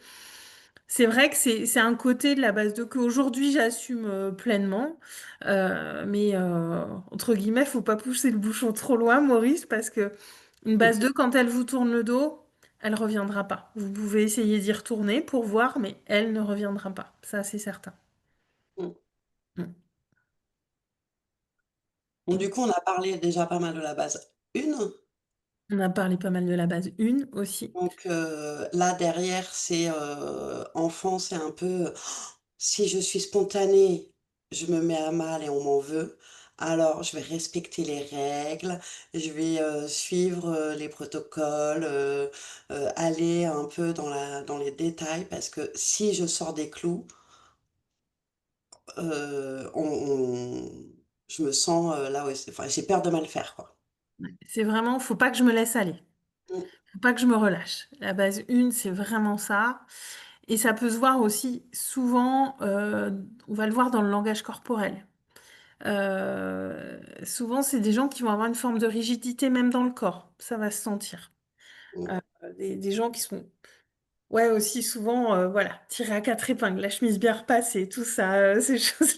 c'est vrai que c'est un côté de la base de qu'aujourd'hui j'assume pleinement. Mais entre guillemets, faut pas pousser le bouchon trop loin, Maurice, parce que une base 2, quand elle vous tourne le dos, elle reviendra pas. Vous pouvez essayer d'y retourner pour voir, mais elle ne reviendra pas. Ça, c'est certain. Mm. Mm. Bon, du coup, on a parlé déjà pas mal de la base 1. On a parlé pas mal de la base 1 aussi. Donc là, derrière, c'est enfant, c'est un peu si je suis spontanée, je me mets à mal et on m'en veut. Alors, je vais respecter les règles, je vais suivre les protocoles, aller un peu dans les détails, parce que si je sors des clous, je me sens là où, enfin, j'ai peur de mal faire, quoi. C'est vraiment, faut pas que je me laisse aller. Mm, Faut pas que je me relâche. La base 1, c'est vraiment ça. Et ça peut se voir aussi souvent, on va le voir dans le langage corporel. Souvent, c'est des gens qui vont avoir une forme de rigidité même dans le corps. Ça va se sentir. mm. Euh, des gens qui sont, ouais, aussi souvent, voilà, tirés à quatre épingles, la chemise bien repassée, tout ça, ces choses.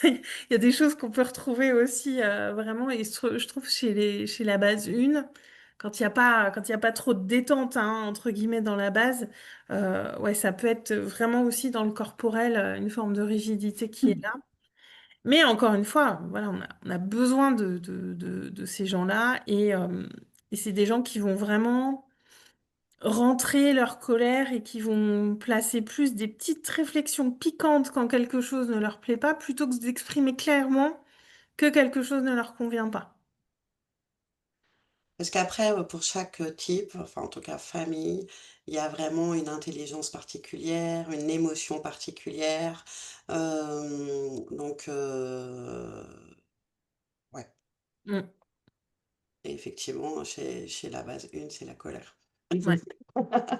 Il y a des choses qu'on peut retrouver aussi vraiment, et je trouve chez la base 1, quand il y a pas trop de détente, hein, entre guillemets, dans la base, ouais, ça peut être vraiment aussi dans le corporel, une forme de rigidité qui est là. Mais encore une fois, voilà, on a besoin de ces gens-là, et c'est des gens qui vont vraiment rentrer leur colère et qui vont placer plus des petites réflexions piquantes quand quelque chose ne leur plaît pas, plutôt que d'exprimer clairement que quelque chose ne leur convient pas. Parce qu'après, pour chaque type, enfin en tout cas famille, il y a vraiment une intelligence particulière, une émotion particulière. Donc, ouais. Mm. Et effectivement, chez la base 1, c'est la colère. Ouais.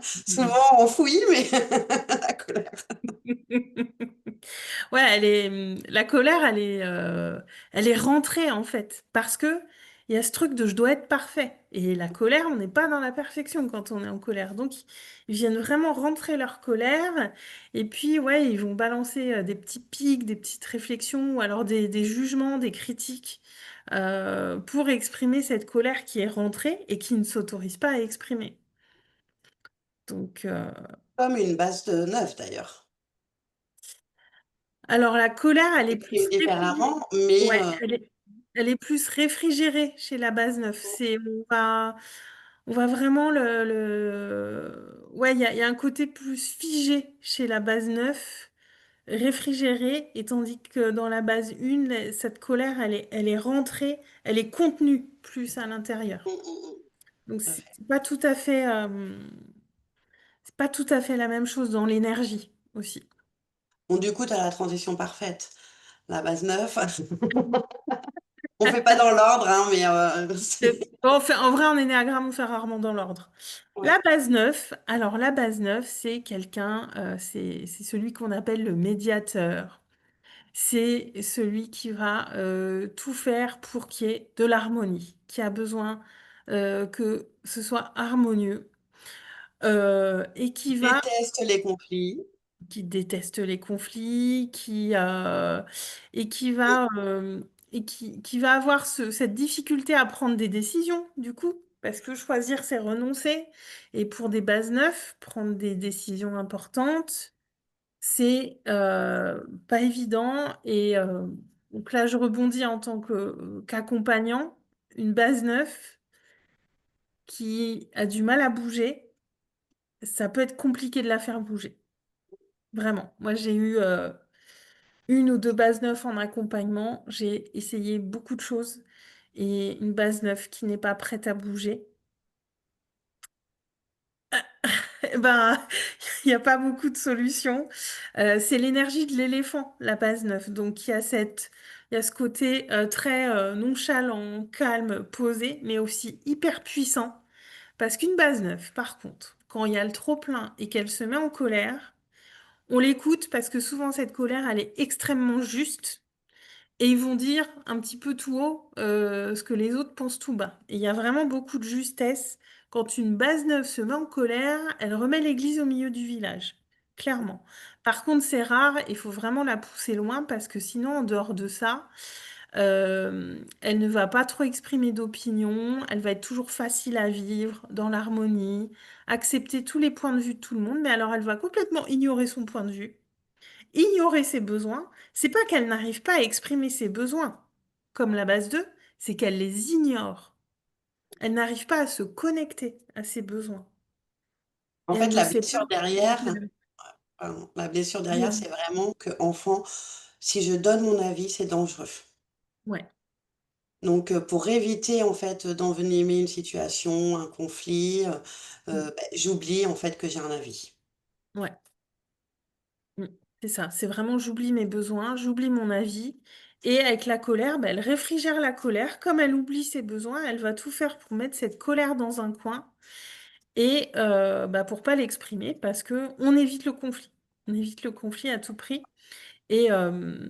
Souvent enfoui, mais la colère. Ouais, la colère, elle est rentrée en fait, parce que il y a ce truc de je dois être parfait. Et la colère, on n'est pas dans la perfection quand on est en colère. Donc, ils viennent vraiment rentrer leur colère. Et puis, ouais, ils vont balancer des petits pics, des petites réflexions, ou alors des jugements, des critiques, pour exprimer cette colère qui est rentrée et qui ne s'autorise pas à exprimer. Donc, Comme une base de 9 d'ailleurs. alors la colère, elle est plus Exprime réfrigérée. différemment, mais Ouais, elle est plus réfrigérée chez la base 9. On va vraiment ouais, il y a un côté plus figé chez la base 9, réfrigéré, et tandis que dans la base 1, cette colère, elle est rentrée, elle est contenue plus à l'intérieur. Donc tout à fait. c'est pas tout à fait, c'est pas tout à fait la même chose dans l'énergie aussi. Bon, du coup, tu as la transition parfaite. La base 9. On fait pas dans l'ordre, hein, mais En vrai, en énéagramme, on fait rarement dans l'ordre. La ouais. base 9, alors la base 9, c'est quelqu'un, c'est celui qu'on appelle le médiateur. C'est celui qui va tout faire pour qu'il y ait de l'harmonie, qui a besoin que ce soit harmonieux, et Déteste les conflits. qui déteste les conflits, et qui va, qui va avoir cette difficulté à prendre des décisions, du coup, parce que choisir, c'est renoncer. Et pour des bases neufs, prendre des décisions importantes, c'est pas évident. Et donc là, je rebondis en tant qu'accompagnant, une base neuf qui a du mal à bouger, ça peut être compliqué de la faire bouger. Vraiment. Moi, j'ai eu une ou deux bases neufs en accompagnement. J'ai essayé beaucoup de choses Et une base 9 qui n'est pas prête à bouger, eh ben, il n'y a pas beaucoup de solutions. C'est l'énergie de l'éléphant, la base 9. Donc, il y a ce côté très nonchalant, calme, posé, mais aussi hyper puissant. Parce qu'une base 9, par contre, quand il y a le trop-plein et qu'elle se met en colère, on l'écoute parce que souvent, cette colère, elle est extrêmement juste. Et ils vont dire un petit peu tout haut ce que les autres pensent tout bas. Et il y a vraiment beaucoup de justesse. Quand une base neuve se met en colère, elle remet l'église au milieu du village. Clairement. Par contre, c'est rare, il faut vraiment la pousser loin parce que sinon, en dehors de ça, elle ne va pas trop exprimer d'opinion, elle va être toujours facile à vivre, dans l'harmonie, accepter tous les points de vue de tout le monde, mais alors elle va complètement ignorer son point de vue. Ignorer ses besoins, c'est pas qu'elle n'arrive pas à exprimer ses besoins, comme la base 2, c'est qu'elle les ignore. Elle n'arrive pas à se connecter à ses besoins. En Et elle fait, ne sait pas. la blessure derrière, Oui. c'est vraiment que enfant, si je donne mon avis, c'est dangereux. Ouais, Donc, pour éviter en fait d'envenimer une situation, un conflit, mm, j'oublie en fait que j'ai un avis. ouais, mm. C'est ça. C'est vraiment j'oublie mes besoins, j'oublie mon avis. Et avec la colère, bah, elle réfrigère la colère. Comme elle oublie ses besoins, elle va tout faire pour mettre cette colère dans un coin et bah, pour pas l'exprimer parce que on évite le conflit. On évite le conflit à tout prix. Et, euh,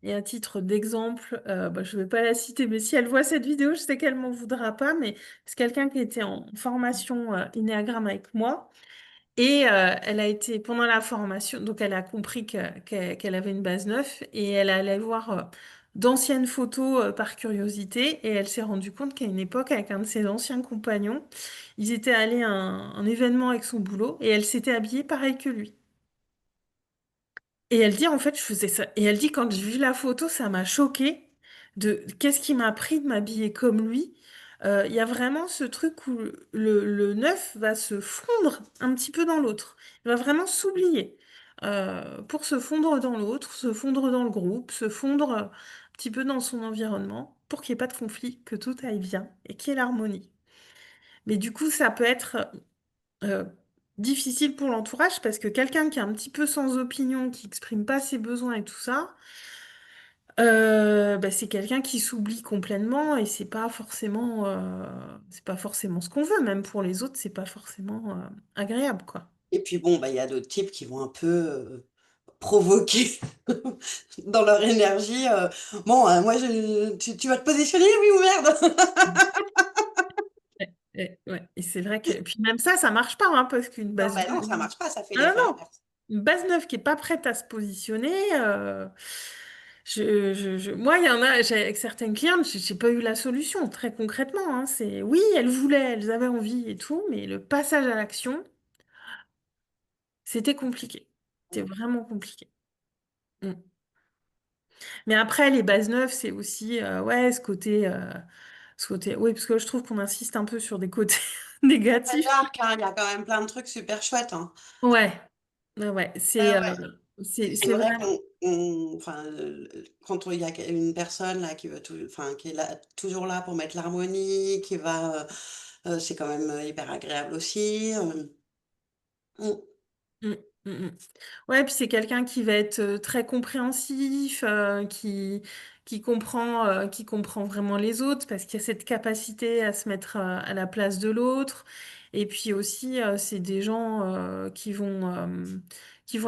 et à titre d'exemple, bah, je ne vais pas la citer, mais si elle voit cette vidéo, je sais qu'elle m'en voudra pas, mais c'est quelqu'un qui était en formation Ennéagramme avec moi. Et elle a été, pendant la formation, donc elle a compris qu'elle avait une base 9 et elle allait voir d'anciennes photos par curiosité et elle s'est rendue compte qu'à une époque, avec un de ses anciens compagnons, ils étaient allés à un événement avec son boulot et elle s'était habillée pareil que lui. Et elle dit, en fait, je faisais ça. Et elle dit, quand j'ai vu la photo, ça m'a choquée de qu'est-ce qui m'a pris de m'habiller comme lui. Il y a vraiment ce truc où le neuf va se fondre un petit peu dans l'autre. Il va vraiment s'oublier pour se fondre dans l'autre, se fondre dans le groupe, se fondre un petit peu dans son environnement pour qu'il n'y ait pas de conflit, que tout aille bien et qu'il y ait l'harmonie. Mais du coup, ça peut être euh, difficile pour l'entourage parce que quelqu'un qui est un petit peu sans opinion, qui exprime pas ses besoins et tout ça, bah, c'est quelqu'un qui s'oublie complètement et c'est pas forcément ce qu'on veut. Même pour les autres, c'est pas forcément agréable, quoi. Et puis bon, bah, il y a d'autres types qui vont un peu, provoquer dans leur énergie, «Bon, moi je tu vas te positionner, oui ou merde?» Ouais. Et c'est vrai que puis même ça marche pas, hein, parce qu'une Non, base bah, 2, non, ça marche pas, ça fait ah l'effet non, non, inverse. une base 9 qui est pas prête à se positionner. Moi, il y en a, avec certaines clientes, j'ai pas eu la solution, très concrètement, hein. C'est oui, elles voulaient, elles avaient envie et tout, mais le passage à l'action, c'était compliqué. C'était vraiment compliqué. Mm. Mais après, les bases neuves, c'est aussi, ouais, oui, parce que je trouve qu'on insiste un peu sur des côtés Pas négatifs. dark, hein, il y a quand même plein de trucs super chouettes, hein. Ouais, ouais, Ouais, ouais. C'est c'est vrai vrai. enfin, quand il y a une personne là qui veut enfin, qui est là, toujours là pour mettre l'harmonie, qui va, c'est quand même, hyper agréable aussi, mmh. Mm, mm. Ouais, puis c'est quelqu'un qui va être très compréhensif, qui comprend vraiment les autres, parce qu'il y a cette capacité à se mettre à la place de l'autre. Et puis aussi, c'est des gens qui vont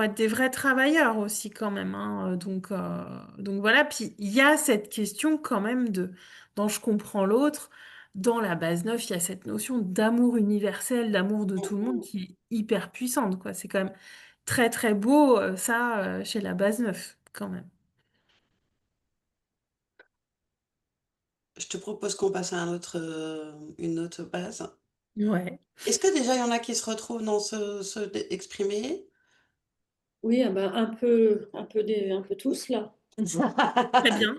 être des vrais travailleurs aussi quand même, hein. Donc voilà, puis il y a cette question quand même dans je comprends l'autre. Dans la base 9, il y a cette notion d'amour universel, d'amour de Mmh tout le monde mh. qui est hyper puissante, quoi. C'est quand même très très beau, ça, chez la base 9 quand même. Je te propose qu'on passe à une autre base. Ouais, Est-ce que déjà il y en a qui se retrouvent dans ce d exprimer? Oui, ah ben, un peu tous là. très bien.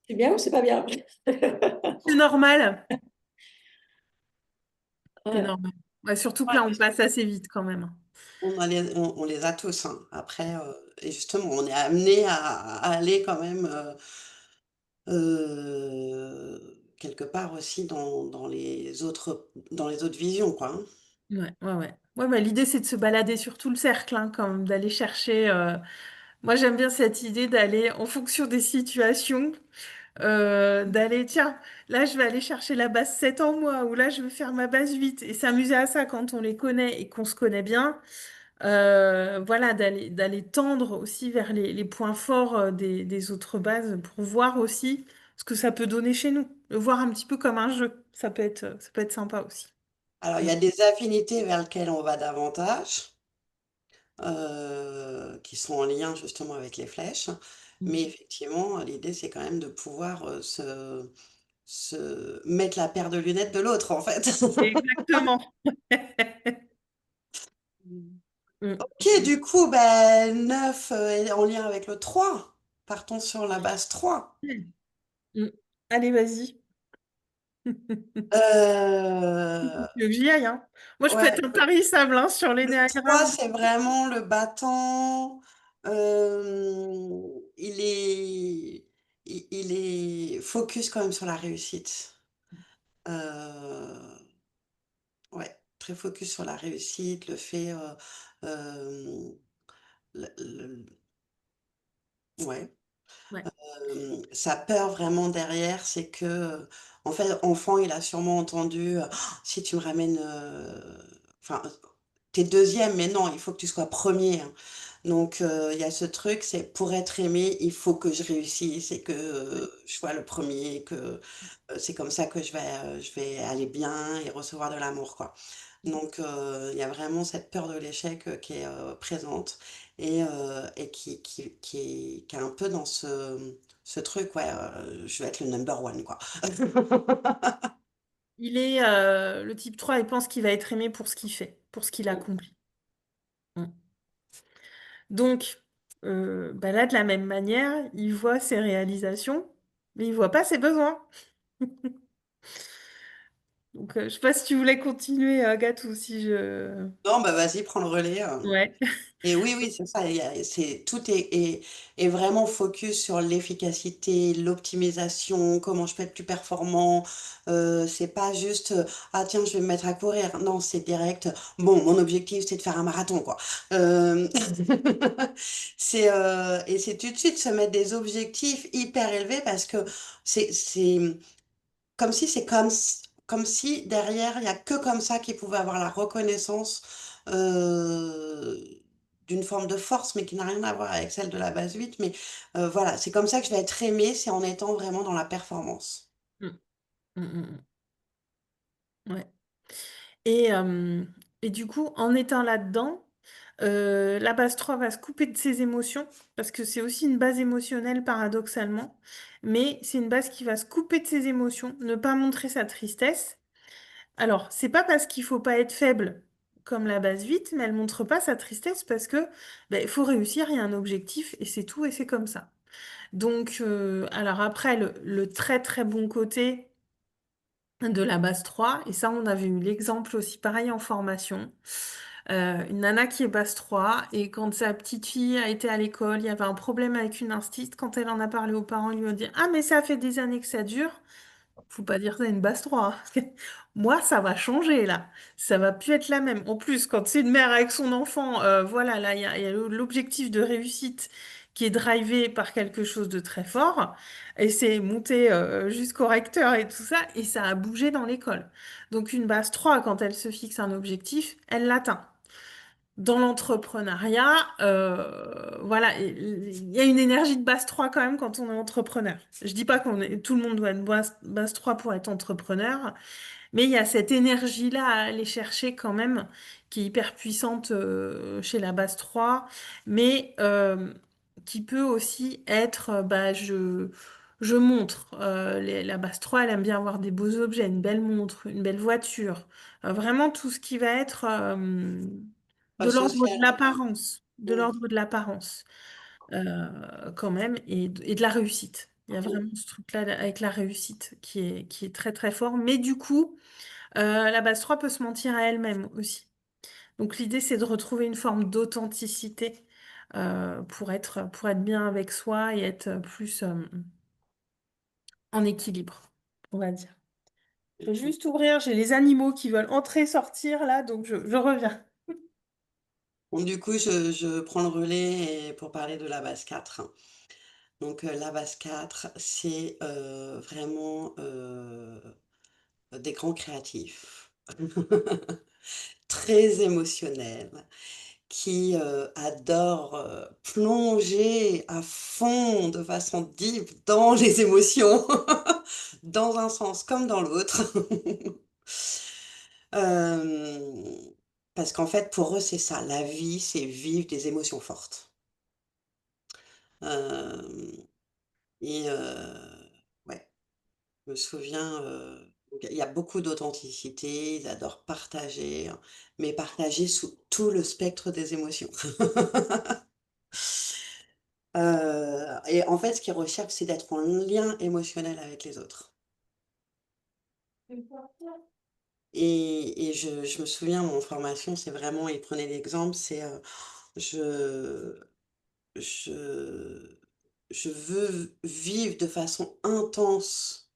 C'est bien ou c'est pas bien? C'est normal. C'est Ouais. normal. Ouais, surtout que Ouais, là, on passe assez vite quand même. on les a tous, hein. Après, et justement, on est amené à aller quand même, quelque part aussi dans les autres visions, quoi, hein. Ouais, ouais, ouais. Ouais, bah, l'idée, c'est de se balader sur tout le cercle, hein, comme d'aller chercher. Moi, j'aime bien cette idée d'aller en fonction des situations, d'aller, tiens, là, je vais aller chercher la base 7 en moi, ou là, je vais faire ma base 8 et s'amuser à ça quand on les connaît et qu'on se connaît bien. Voilà, d'aller tendre aussi vers les points forts des autres bases pour voir aussi ce que ça peut donner chez nous. Le voir un petit peu comme un jeu. Ça peut être sympa aussi. Alors, il Mm. y a des affinités vers lesquelles on va davantage, qui sont en lien justement avec les flèches. Mais Mm. effectivement, l'idée, c'est quand même de pouvoir se mettre la paire de lunettes de l'autre, en fait. Exactement. Mm. Ok, du coup, ben, 9 est en lien avec le 3. Partons sur la base 3. Mm. Allez, vas-y. Euh, Tu veux que j'y aille, hein. Moi, je peux ouais, être intarissable, hein, sur le 3, l'énéagramme. c'est vraiment le battant. Il est, il est focus quand même sur la réussite. Euh, ouais, très focus sur la réussite, le fait, euh, le- ouais. Ouais. Sa peur vraiment derrière, c'est que, en fait, enfant, il a sûrement entendu, si tu me ramènes, enfin, t'es deuxième, mais non, il faut que tu sois premier, hein. Donc, il y a ce truc, c'est pour être aimé, il faut que je réussisse et que Ouais. je sois le premier, que c'est comme ça que je vais aller bien et recevoir de l'amour, quoi. Donc, il y a vraiment cette peur de l'échec qui est présente et qui est un peu dans ce truc, ouais, je vais être le number one, quoi. Il est le type 3. Il pense qu'il va être aimé pour ce qu'il fait, pour ce qu'il accomplit. Mm. Donc, bah là, de la même manière, il voit ses réalisations, mais il voit pas ses besoins. Donc, je sais pas si tu voulais continuer, Agathe, ou si je... Non, bah vas-y, prends le relais. Ouais. Et oui, oui, c'est ça. Tout est vraiment focus sur l'efficacité, l'optimisation, comment je peux être plus performant. C'est pas juste, ah tiens, je vais me mettre à courir. Non, c'est direct. Bon, mon objectif, c'est de faire un marathon, quoi. Euh, et c'est tout de suite se mettre des objectifs hyper élevés parce que c'est comme si comme si derrière, il n'y a que comme ça qu'ils pouvaient avoir la reconnaissance euh, d'une forme de force, mais qui n'a rien à voir avec celle de la base 8. Mais voilà, c'est comme ça que je vais être aimée, c'est en étant vraiment dans la performance. Mm, mm, mm, mm. Ouais. Et, euh, et du coup, en étant là-dedans, la base 3 va se couper de ses émotions, parce que c'est aussi une base émotionnelle paradoxalement, mais c'est une base qui va se couper de ses émotions, ne pas montrer sa tristesse. Alors, c'est pas parce qu'il faut pas être faible comme la base 8, mais elle montre pas sa tristesse parce que ben, il faut réussir, il y a un objectif et c'est tout et c'est comme ça. Donc, alors après, le très très bon côté de la base 3, et ça on avait eu l'exemple aussi pareil en formation, une nana qui est base 3, et quand sa petite fille a été à l'école, il y avait un problème avec une instite, quand elle en a parlé aux parents, ils lui ont dit, ah mais ça fait des années que ça dure. Faut pas dire ça à une basse 3, hein. Parce que moi, ça va changer là. Ça va plus être la même. En plus, quand c'est une mère avec son enfant, voilà, là, il y a l'objectif de réussite qui est drivé par quelque chose de très fort. Et c'est monté jusqu'au recteur et tout ça. Et ça a bougé dans l'école. Donc, une base 3, quand elle se fixe un objectif, elle l'atteint. Dans l'entrepreneuriat, voilà, il y a une énergie de base 3 quand même quand on est entrepreneur. Je dis pas tout le monde doit être base 3 pour être entrepreneur, mais il y a cette énergie-là à aller chercher quand même, qui est hyper puissante chez la base 3, mais qui peut aussi être, bah, je montre. La base 3 elle aime bien avoir des beaux objets, une belle montre, une belle voiture. Vraiment tout ce qui va être Pas de l'ordre de social, quoi. l'apparence, de Mm, l'ordre de l'apparence quand même, et de la réussite. Il y a mm. vraiment ce truc-là avec la réussite qui est très très fort. Mais du coup, la base 3 peut se mentir à elle-même aussi. Donc l'idée, c'est de retrouver une forme d'authenticité pour être bien avec soi et être plus... en équilibre, on va dire. Je vais juste ouvrir, j'ai les animaux qui veulent entrer, sortir là, donc je reviens. Bon, du coup, je prends le relais pour parler de la base 4. Donc, la base 4, c'est vraiment des grands créatifs, très émotionnels, qui adorent plonger à fond de façon deep dans les émotions, dans un sens comme dans l'autre. Euh, Parce qu'en fait, pour eux, c'est ça. La vie, c'est vivre des émotions fortes. Euh, ouais, je me souviens, donc il y a beaucoup d'authenticité, ils adorent partager, hein, mais partager sous tout le spectre des émotions. Et en fait, ce qu'ils recherchent, c'est d'être en lien émotionnel avec les autres. Et je me souviens, mon formation, c'est vraiment, ils prenaient l'exemple, c'est je, je, je veux vivre de façon intense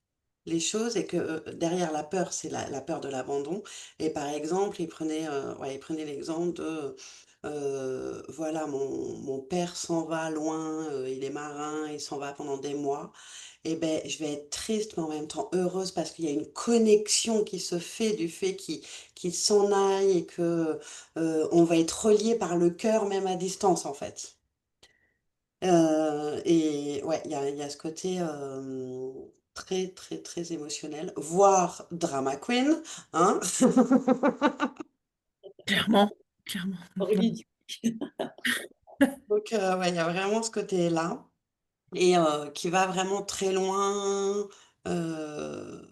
les choses et que derrière la peur, c'est la peur de l'abandon. Et par exemple, il prenait l'exemple de, voilà, mon père s'en va loin, il est marin, il s'en va pendant des mois. Et ben, je vais être triste, mais en même temps heureuse parce qu'il y a une connexion qui se fait du fait qu'il s'en aille et que on va être relié par le cœur, même à distance, en fait. Et ouais, il y a ce côté très, très, très émotionnel, voire drama queen, hein. Clairement, clairement. Aurélie, Donc, ouais, il y a vraiment ce côté-là, et qui va vraiment très loin euh,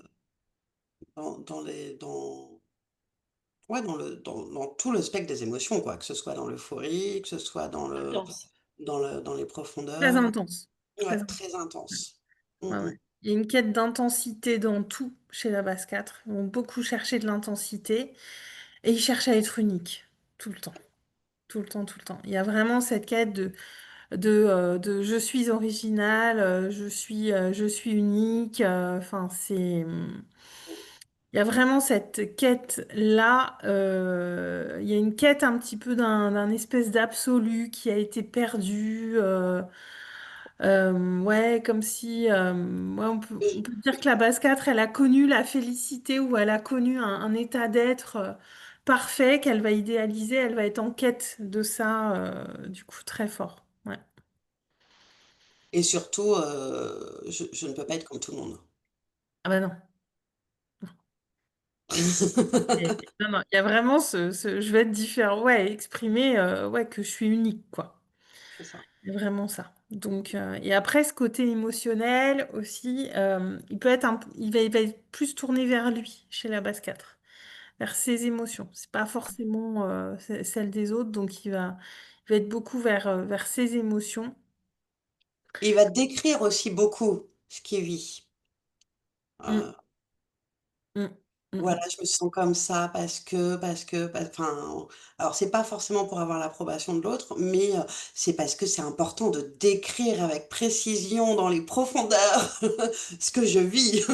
ouais, dans tout le spectre des émotions, quoi, que ce soit dans l'euphorie, que ce soit intense. dans les Très profondeurs. intense. Très Ouais, intense. très intense. Mm, Ouais, mm. ouais. Il y a une quête d'intensité dans tout chez la base 4. Ils vont beaucoup chercher de l'intensité et ils cherchent à être uniques tout le temps. Tout le temps, tout le temps. Il y a vraiment cette quête de je suis original, je suis unique. Enfin, il y a vraiment cette quête-là. Il y a une quête un petit peu d'un espèce d'absolu qui a été perdu. Ouais, comme si ouais, on peut dire que la base 4 elle a connu la félicité ou elle a connu un état d'être parfait qu'elle va idéaliser, elle va être en quête de ça, du coup, très fort. Ouais. Et surtout, je ne peux pas être comme tout le monde. Ah bah non. Non, non, il y a vraiment je vais être différent, ouais, exprimer ouais, que je suis unique, quoi. C'est ça. Il y a vraiment ça. Donc, et après, ce côté émotionnel aussi, il va être plus tourné vers lui chez la base 4, vers ses émotions. C'est pas forcément celle des autres, donc il va être beaucoup vers ses émotions. Il va décrire aussi beaucoup ce qu'il vit. Mm, Euh, mm, mm, voilà, mm. je me sens comme ça enfin, alors c'est pas forcément pour avoir l'approbation de l'autre, mais c'est parce que c'est important de décrire avec précision dans les profondeurs ce que je vis.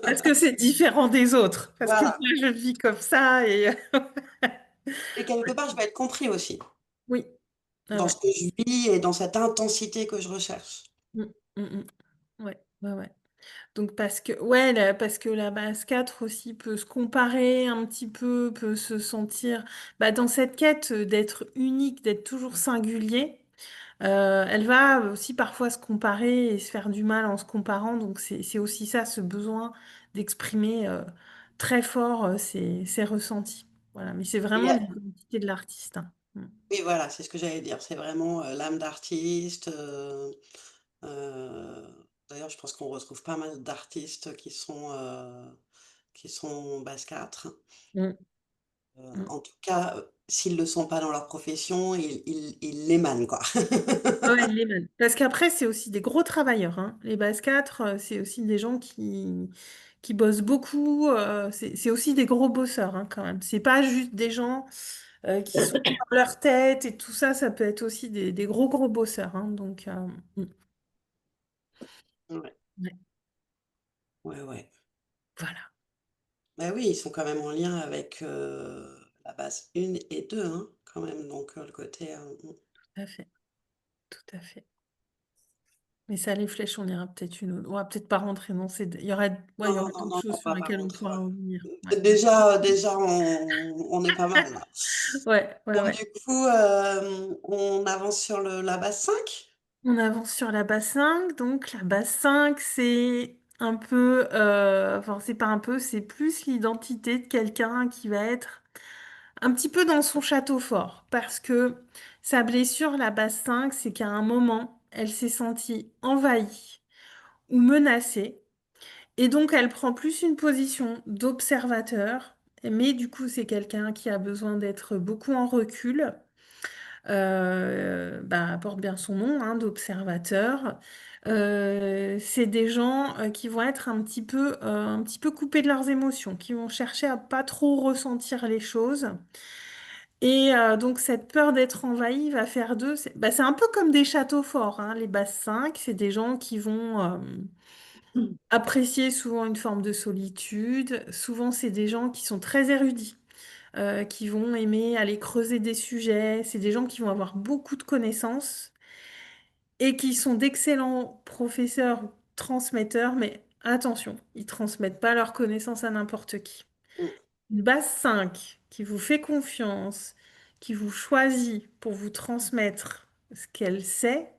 Parce que c'est différent des autres. Parce que Voilà. moi, je le vis comme ça et Et quelque part, je vais être compris aussi oui. Ah dans ouais. ce que je vis et dans cette intensité que je recherche. Mm, mm, mm. Ouais, ouais, ouais. Donc parce que ouais, parce que la base 4 aussi peut se comparer un petit peu, peut se sentir bah, dans cette quête d'être unique, d'être toujours singulier. Elle va aussi parfois se comparer et se faire du mal en se comparant. Donc c'est aussi ça, ce besoin d'exprimer très fort ses ressentis. Voilà, mais c'est Et, vraiment l'identité de l'artiste, hein. Mm. oui, voilà, c'est ce que j'allais dire. C'est vraiment l'âme d'artiste. Euh, D'ailleurs, je pense qu'on retrouve pas mal d'artistes qui sont base 4. Mm. Mm. En tout cas, s'ils ne le sont pas dans leur profession, ils l'émanent, quoi. Ouais, il est mal. Parce qu'après, c'est aussi des gros travailleurs, hein. Les bases 4, c'est aussi des gens qui bossent beaucoup. C'est aussi des gros bosseurs, hein, quand même. C'est pas juste des gens qui sont dans leur tête et tout ça. Ça peut être aussi des gros, gros bosseurs, hein. Donc, mm, Ouais. ouais. Ouais, ouais. Voilà, Bah oui, ils sont quand même en lien avec, la base 1 et 2, hein, quand même, donc le côté, tout à fait, tout à fait. Mais ça, les flèches, on ira peut-être une autre. On va peut-être pas rentrer dans ces... ouais, il y non, aura non, d'autres non, choses on sur va pas lesquelles on rentrer, pourra revenir. Ouais, ouais. Déjà on est pas mal là. ouais, ouais, Bon, ouais. du coup, on avance sur la base 5. On avance sur la base 5. Donc, la base 5, c'est un peu... enfin, c'est pas un peu, c'est plus l'identité de quelqu'un qui va être un petit peu dans son château fort. Parce que sa blessure, la base 5, c'est qu'à un moment, elle s'est sentie envahie ou menacée. Et donc, elle prend plus une position d'observateur, mais du coup, c'est quelqu'un qui a besoin d'être beaucoup en recul. Bah, porte bien son nom, hein, d'observateur. C'est des gens qui vont être un petit peu coupés de leurs émotions, qui vont chercher à pas trop ressentir les choses. Et donc, cette peur d'être envahi va faire d'eux, bah, c'est un peu comme des châteaux forts, hein, les bases 5, c'est des gens qui vont apprécier souvent une forme de solitude. Souvent, c'est des gens qui sont très érudits, qui vont aimer aller creuser des sujets. C'est des gens qui vont avoir beaucoup de connaissances et qui sont d'excellents professeurs ou transmetteurs, mais attention, ils transmettent pas leurs connaissances à n'importe qui. Une base 5 qui vous fait confiance, qui vous choisit pour vous transmettre ce qu'elle sait,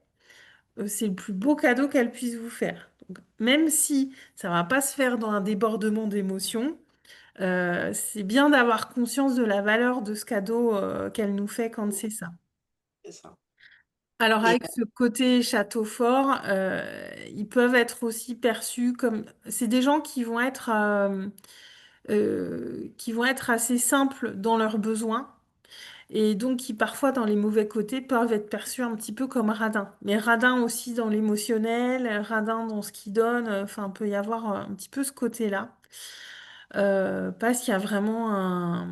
c'est le plus beau cadeau qu'elle puisse vous faire. Donc, même si ça va pas se faire dans un débordement d'émotions, c'est bien d'avoir conscience de la valeur de ce cadeau, qu'elle nous fait quand c'est ça. C'est ça. Alors Et avec ce côté château fort, ils peuvent être aussi perçus comme... C'est des gens qui vont être assez simples dans leurs besoins et donc qui parfois dans les mauvais côtés peuvent être perçus un petit peu comme radins. Mais radins aussi dans l'émotionnel, radins dans ce qu'ils donnent, enfin peut y avoir un petit peu ce côté-là. Parce qu'il y a vraiment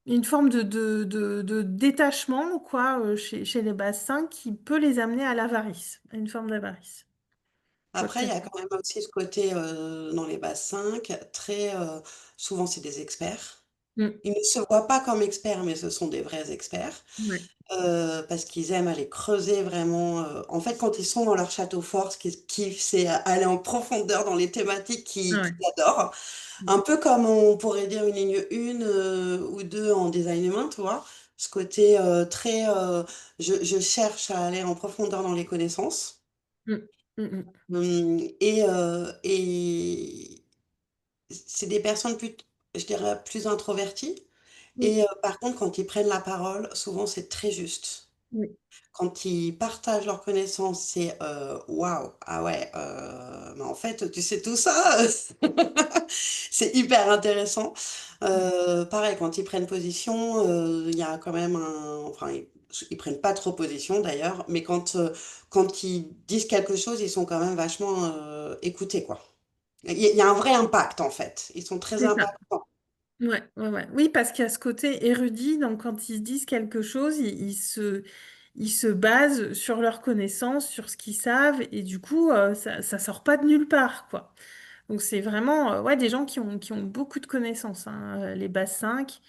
une forme de détachement quoi, chez les bases 5 qui peut les amener à l'avarice, à une forme d'avarice. Quoi après, que il ça... y a quand même aussi ce côté, dans les bases 5 très, souvent c'est des experts. Mm. Ils ne se voient pas comme experts, mais ce sont des vrais experts. Ouais, Parce qu'ils aiment aller creuser vraiment. En fait, quand ils sont dans leur château fort, ce qu'ils kiffent, c'est aller en profondeur dans les thématiques ouais. qu'ils adorent. Un peu comme on pourrait dire une ligne 1 ou 2 en design humain, tu vois. Ce côté très. Je cherche à aller en profondeur dans les connaissances. Mm. Mm, mm. Et c'est des personnes plus, je dirais, plus introverties. Oui, Et par contre, quand ils prennent la parole, souvent c'est très juste. oui, Quand ils partagent leurs connaissances, c'est waouh, ah ouais, mais en fait, tu sais tout ça, c'est hyper intéressant. Pareil, quand ils prennent position, il y a quand même enfin, ils prennent pas trop position d'ailleurs, mais quand ils disent quelque chose, ils sont quand même vachement écoutés, quoi. Il y a un vrai impact en fait. Ils sont très c'est ça. impactants. Ouais, ouais, ouais. Oui, parce qu'il y a ce côté érudit, donc quand ils se disent quelque chose, ils se basent sur leurs connaissances, sur ce qu'ils savent, et du coup, ça sort pas de nulle part, quoi. Donc c'est vraiment ouais, des gens qui ont beaucoup de connaissances, hein, les bases 5.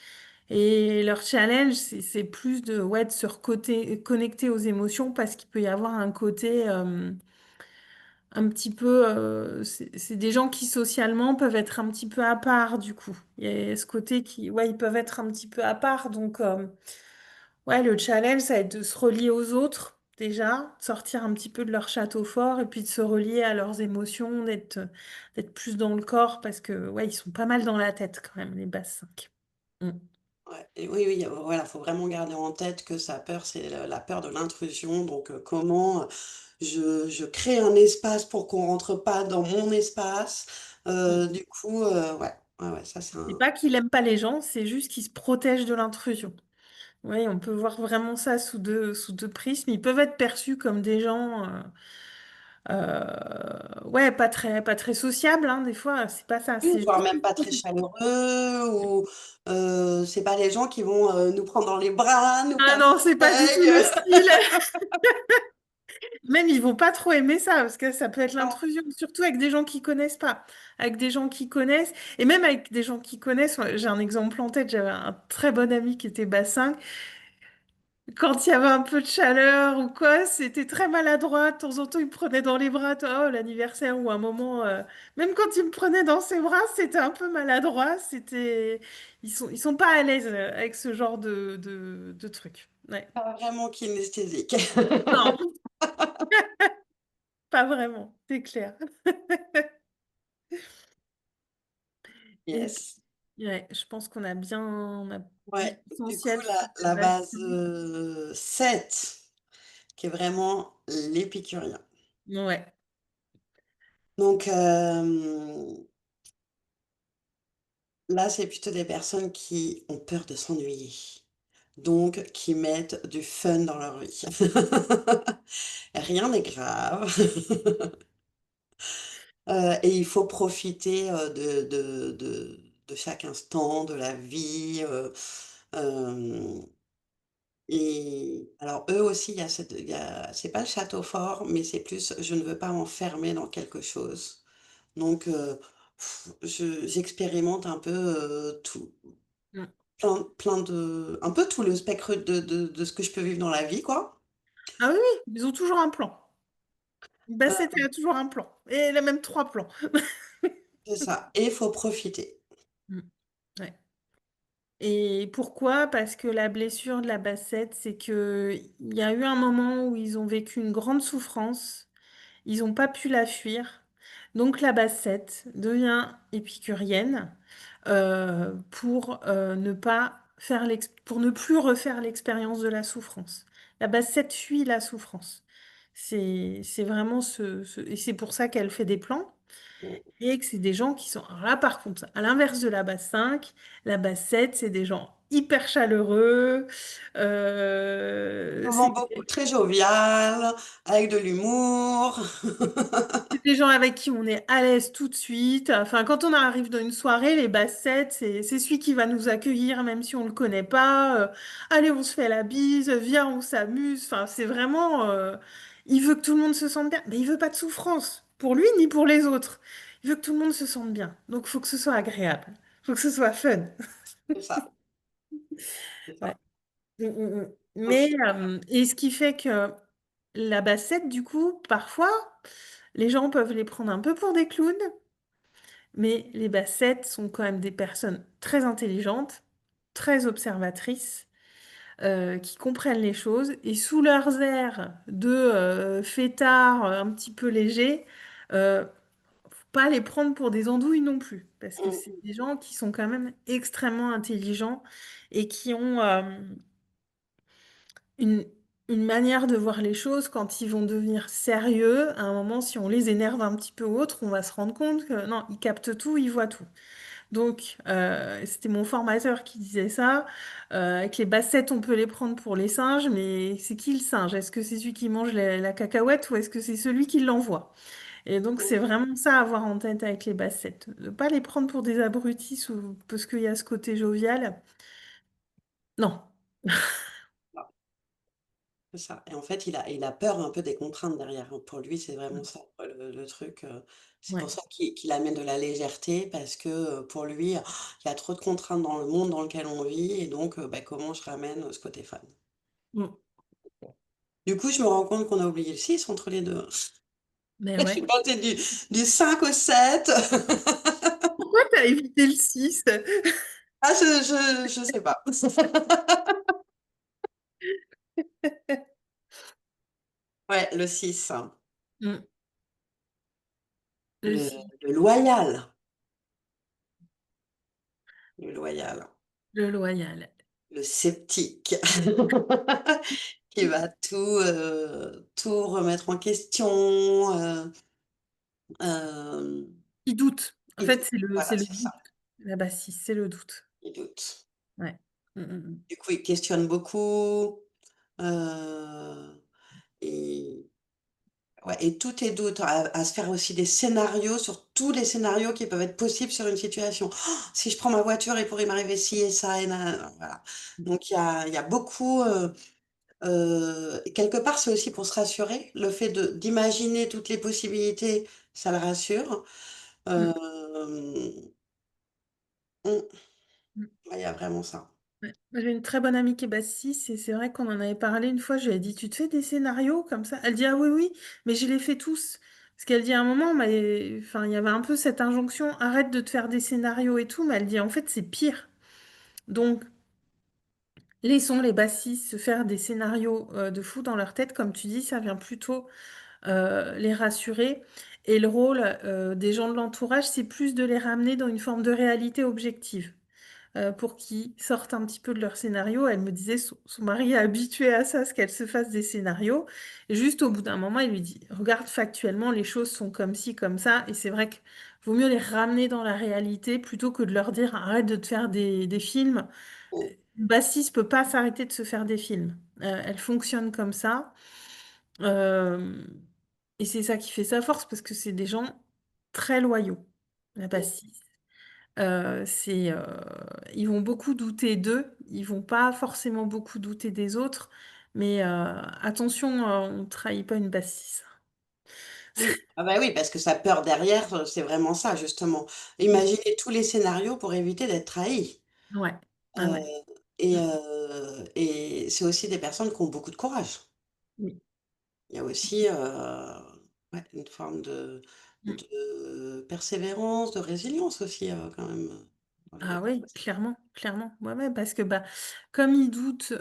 Et leur challenge, c'est plus ouais, de se connecter aux émotions parce qu'il peut y avoir un côté un petit peu... c'est des gens qui socialement peuvent être un petit peu à part du coup. Il y a ce côté qui... Ouais, ils peuvent être un petit peu à part. Donc ouais, le challenge, ça va être de se relier aux autres déjà, de sortir un petit peu de leur château fort et puis de se relier à leurs émotions, d'être plus dans le corps parce que ouais, ils sont pas mal dans la tête quand même, les bases 5. Mm. Ouais, et oui, oui, voilà, faut vraiment garder en tête que sa peur, c'est la peur de l'intrusion. Donc, comment je crée un espace pour qu'on rentre pas dans mon espace. Mm. Du coup, ouais, ouais, ouais, ça c'est C'est un. pas qu'il aime pas les gens, c'est juste qu'il se protège de l'intrusion. Oui, on peut voir vraiment ça sous deux prismes. Ils peuvent être perçus comme des gens, ouais, pas très sociables, hein, des fois. C'est pas ça. Oui, C'est voire juste. même pas très chaleureux, ou c'est pas les gens qui vont nous prendre dans les bras, nous Ah faire non, c'est des pas du tout le hugs. style. Même ils vont pas trop aimer ça, parce que ça peut être Non. l'intrusion, surtout avec des gens qui connaissent pas. Avec des gens qui connaissent, et même avec des gens qui connaissent, moi, j'ai un exemple en tête, j'avais un très bon ami qui était bassin. Quand il y avait un peu de chaleur ou quoi, c'était très maladroit. De temps en temps, il me prenait dans les bras, toi, oh, l'anniversaire ou un moment. Même quand il me prenait dans ses bras, c'était un peu maladroit. Ils sont pas à l'aise avec ce genre de trucs. Ouais. Pas vraiment kinesthésique. Non, pas vraiment, c'est clair. Et Yes. ouais, je pense qu'on a bien, on a dit Ouais, du coup, l'essentiel sur la base Sébastien. 7, qui est vraiment l'épicurien. Ouais. Donc là, c'est plutôt des personnes qui ont peur de s'ennuyer. Donc, qui mettent du fun dans leur vie. Rien n'est grave. Et il faut profiter de chaque instant de la vie. Euh, et alors, eux aussi, c'est pas le château fort, mais c'est plus, je ne veux pas m'enfermer dans quelque chose. Donc, j'expérimente un peu tout, Mm. un peu tout le spectre de ce que je peux vivre dans la vie, quoi. Ah oui, oui, ils ont toujours un plan. Bah, Euh, c'était toujours un plan. Et il a même trois plans. c'est ça. Et il faut profiter. Mm. Ouais. Et pourquoi? Parce que la blessure de la bassette, c'est que il y a eu un moment où ils ont vécu une grande souffrance, ils n'ont pas pu la fuir. Donc la bassette devient épicurienne pour ne pas faire pour ne plus refaire l'expérience de la souffrance. La bassette fuit la souffrance. C'est vraiment et c'est pour ça qu'elle fait des plans. Et que c'est des gens qui sont... Alors là, par contre, à l'inverse de la base 5, la base 7, c'est des gens hyper chaleureux. Souvent beaucoup, très jovial, avec de l'humour. C'est des gens avec qui on est à l'aise tout de suite. Enfin, quand on arrive dans une soirée, les bassettes, c'est celui qui va nous accueillir, même si on le connaît pas. Allez, on se fait la bise, viens, on s'amuse. Enfin, c'est vraiment... il veut que tout le monde se sente bien. Mais il veut pas de souffrance, pour lui ni pour les autres. Il veut que tout le monde se sente bien. Donc, il faut que ce soit agréable. Il faut que ce soit fun. C'est ça, c'est Ouais. ça. Donc, Mais, et ce qui fait que la bassette, du coup, parfois, les gens peuvent les prendre un peu pour des clowns. Mais les bassettes sont quand même des personnes très intelligentes, très observatrices, qui comprennent les choses. Et sous leurs airs de fêtards un petit peu légers, faut pas les prendre pour des andouilles non plus. Parce que c'est mm, des gens qui sont quand même extrêmement intelligents et qui ont une, une manière de voir les choses quand ils vont devenir sérieux. À un moment, si on les énerve un petit peu ou autre, on va se rendre compte que non, ils captent tout, ils voient tout. Donc, c'était mon formateur qui disait ça. Avec les bassettes, on peut les prendre pour les singes, mais c'est qui le singe? Est-ce que c'est celui qui mange la cacahuète ou est-ce que c'est celui qui l'envoie? Et donc, c'est mm. vraiment ça à avoir en tête avec les bassettes. Ne pas les prendre pour des abrutis ou parce qu'il y a ce côté jovial. Non. C'est ça. Et en fait, il a peur un peu des contraintes derrière. Pour lui, c'est vraiment ça, quoi, le truc. C'est pour Ouais. ça qu'il amène de la légèreté, parce que pour lui, il y a trop de contraintes dans le monde dans lequel on vit, et donc, bah, comment je ramène ce côté fun? Mm. Du coup, je me rends compte qu'on a oublié le 6 entre les deux. Mais Je ouais. suis passée du 5 au 7. Pourquoi t'as évité le 6? Ah, je sais pas. Ouais, le 6, Mm. Le le, 6. le loyal. Le loyal. Le loyal. Le sceptique. Qui va tout remettre en question. Euh, Il doute. En il fait, doute. Voilà, c'est le c'est doute. ça. La base 6, c'est le doute. Il doute. Ouais. Mm, mm, mm. Du coup, il questionne beaucoup. euh, et, ouais, et tout est doute. À se faire aussi des scénarios sur tous les scénarios qui peuvent être possibles sur une situation. Oh, si je prends ma voiture, il pourrait m'arriver ci et ça. Et voilà. Donc, il y a beaucoup. Quelque part, c'est aussi pour se rassurer. Le fait d'imaginer toutes les possibilités, ça le rassure. Mm, Euh, mm, mm. ouais, il y a vraiment ça. Ouais. Moi, j'ai une très bonne amie qui est bassiste et c'est vrai qu'on en avait parlé une fois. Je lui ai dit, tu te fais des scénarios comme ça? Elle dit, ah oui, oui, mais je les fais tous. Parce qu'elle dit à un moment, enfin, il y avait un peu cette injonction, arrête de te faire des scénarios et tout, mais elle dit, en fait, c'est pire. Donc, laissons les bassistes se faire des scénarios de fou dans leur tête, comme tu dis, ça vient plutôt les rassurer. Et le rôle des gens de l'entourage, c'est plus de les ramener dans une forme de réalité objective, pour qu'ils sortent un petit peu de leur scénario. Elle me disait, son mari est habitué à ça, ce qu'elle se fasse des scénarios. Et juste au bout d'un moment, il lui dit, regarde factuellement, les choses sont comme ci, comme ça. Et c'est vrai qu'il vaut mieux les ramener dans la réalité plutôt que de leur dire, arrête de te faire des films. Mm, Bassis peut pas s'arrêter de se faire des films. Elle fonctionne comme ça. Euh, et c'est ça qui fait sa force parce que c'est des gens très loyaux, la mm. Bassis. Ils vont beaucoup douter d'eux, ils vont pas forcément beaucoup douter des autres, mais attention, on ne trahit pas une Bassis. Oui, ah bah oui, parce que sa peur derrière, c'est vraiment ça, justement. Mm. Imaginer tous les scénarios pour éviter d'être trahi. Ouais, ah Euh, ouais. et Mm. et c'est aussi des personnes qui ont beaucoup de courage. Oui. Il y a aussi ouais, une forme Mm. de persévérance, de résilience aussi, quand même, dans les Ah méthodes. oui, clairement, clairement. Ouais, ouais, parce que bah, comme ils doutent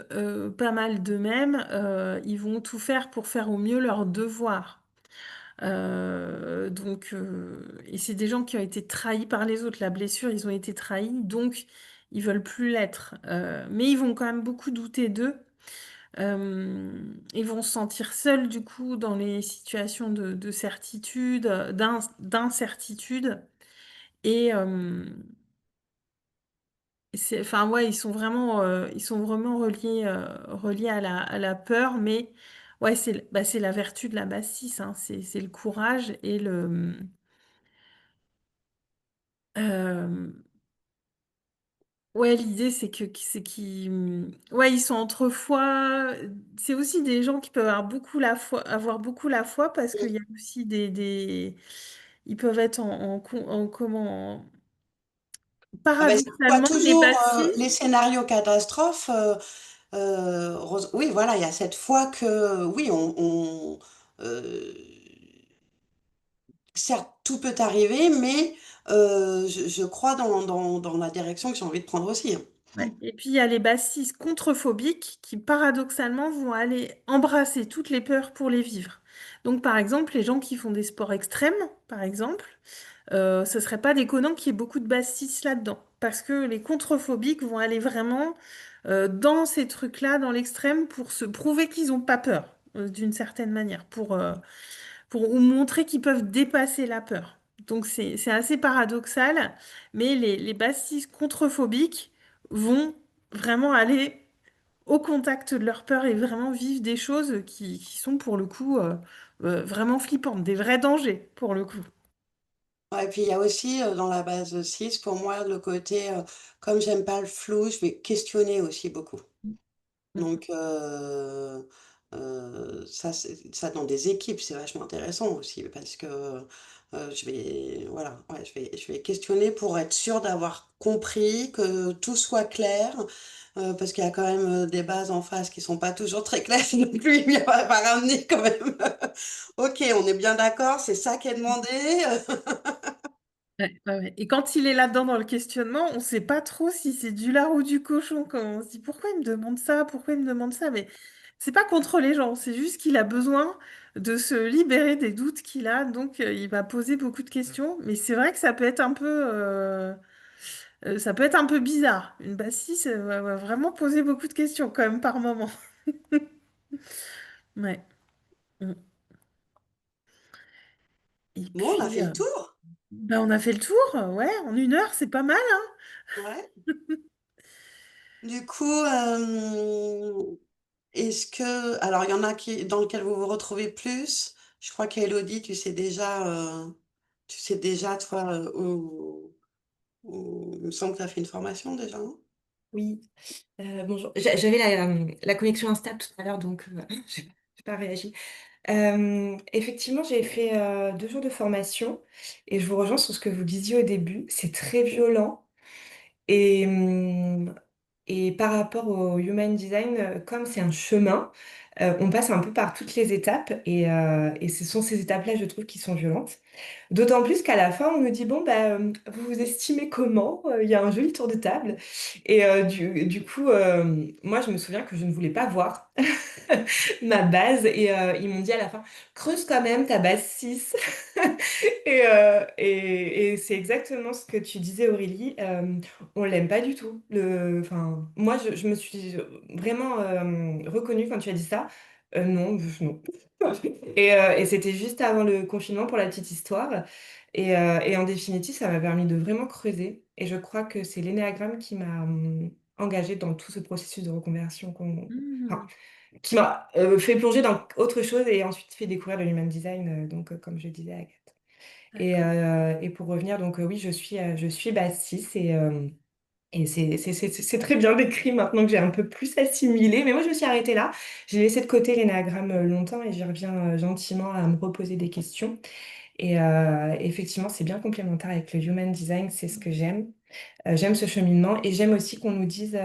pas mal d'eux-mêmes, ils vont tout faire pour faire au mieux leur devoir. Et c'est des gens qui ont été trahis par les autres. La blessure, ils ont été trahis, donc ils veulent plus l'être. Mais ils vont quand même beaucoup douter d'eux. Ils vont se sentir seuls, du coup, dans les situations de certitude, d'incertitude. Et enfin, ouais, ils sont vraiment reliés à la peur, mais ouais, c'est la vertu de la Bassis, hein. C'est le courage et euh, ouais, l'idée, ouais, ils sont entre foi. C'est aussi des gens qui peuvent avoir beaucoup la foi parce qu'il y a aussi ils peuvent être comment, Ah ben, ça voit paradoxalement, des toujours les bassistes. scénarios catastrophes. Oui, voilà, il y a cette foi que, oui, euh, certes, tout peut arriver, mais je crois dans la direction que j'ai envie de prendre aussi, hein. Ouais. Et puis il y a les bassistes contrephobiques qui paradoxalement vont aller embrasser toutes les peurs pour les vivre. Donc par exemple, les gens qui font des sports extrêmes, par exemple, ce serait pas déconnant qu'il y ait beaucoup de bassistes là-dedans. Parce que les contrephobiques vont aller vraiment dans ces trucs-là, dans l'extrême, pour se prouver qu'ils n'ont pas peur, d'une certaine manière, pour ou montrer qu'ils peuvent dépasser la peur. Donc c'est assez paradoxal, mais les bassistes contrephobiques vont vraiment aller au contact de leur peur et vraiment vivre des choses qui sont pour le coup vraiment flippantes, des vrais dangers pour le coup. Ouais, et puis il y a aussi dans la base 6, pour moi, le côté, comme j'aime pas le flou, je vais questionner aussi beaucoup. Mm. Donc, ça dans des équipes, c'est vachement intéressant aussi parce que voilà, ouais, je vais questionner pour être sûre d'avoir compris, que tout soit clair, parce qu'il y a quand même des bases en face qui sont pas toujours très claires. Donc lui, il va ramener quand même. Ok, on est bien d'accord, c'est ça qui est demandé. Ouais, ouais, ouais. Et quand il est là-dedans dans le questionnement, on ne sait pas trop si c'est du lard ou du cochon. Quand on se dit pourquoi il me demande ça, pourquoi il me demande ça, mais c'est pas contre les gens, c'est juste qu'il a besoin de se libérer des doutes qu'il a, donc il va poser beaucoup de questions. Mais c'est vrai que ça peut être un peu bizarre. Une bassiste va vraiment poser beaucoup de questions quand même par moment. Ouais. Mm. Et Bon, on a puis, fait le tour. ben, on a fait le tour, ouais, en 1 heure, c'est pas mal, hein. Ouais. Du coup, est-ce que... Alors, il y en a dans lequel vous vous retrouvez plus. Je crois qu'Élodie, tu sais déjà, toi, il me semble que tu as fait une formation déjà, non? Oui, bonjour. J'avais la connexion instable tout à l'heure, donc j'ai pas réagi. Effectivement, j'ai fait 2 jours de formation et je vous rejoins sur ce que vous disiez au début. C'est très violent et, et par rapport au human design, comme c'est un chemin, on passe un peu par toutes les étapes et ce sont ces étapes-là, je trouve, qui sont violentes. D'autant plus qu'à la fin, on nous dit, bon, bah, vous vous estimez comment? Il y a un joli tour de table. Et du coup, moi, je me souviens que je ne voulais pas voir ma base. Et ils m'ont dit à la fin, creuse quand même ta base 6. Et c'est exactement ce que tu disais, Aurélie. On l'aime pas du tout. Enfin, moi, je me suis vraiment reconnue quand tu as dit ça. Non, non. Et c'était juste avant le confinement pour la petite histoire. Et en définitive, ça m'a permis de vraiment creuser. Et je crois que c'est l'énéagramme qui m'a engagée dans tout ce processus de reconversion enfin, Mhm. qui m'a fait plonger dans autre chose et ensuite fait découvrir le human design, donc comme je disais à Agathe. D'accord. Et pour revenir, donc oui, je suis base 6 et c'est très bien décrit maintenant que j'ai un peu plus assimilé. Mais moi, je me suis arrêtée là. J'ai laissé de côté l'énagramme longtemps et j'y reviens gentiment à me reposer des questions. Et effectivement, c'est bien complémentaire avec le human design, c'est ce que j'aime. J'aime ce cheminement et j'aime aussi qu'on nous dise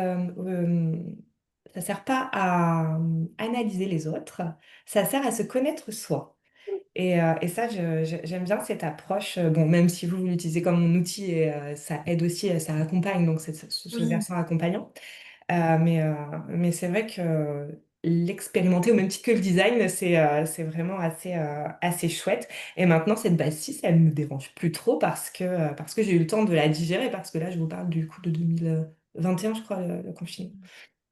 ça sert pas à analyser les autres, ça sert à se connaître soi. Et ça, j'aime bien cette approche. Bon, même si vous l'utilisez comme mon outil et ça aide aussi, ça accompagne, donc c'est ce Oui. versant accompagnant. Mais c'est vrai que l'expérimenter au même titre que le design, c'est vraiment assez chouette. Et maintenant, cette base 6, elle me dérange plus trop parce que j'ai eu le temps de la digérer, parce que là, je vous parle du coup de 2021, je crois, le confinement.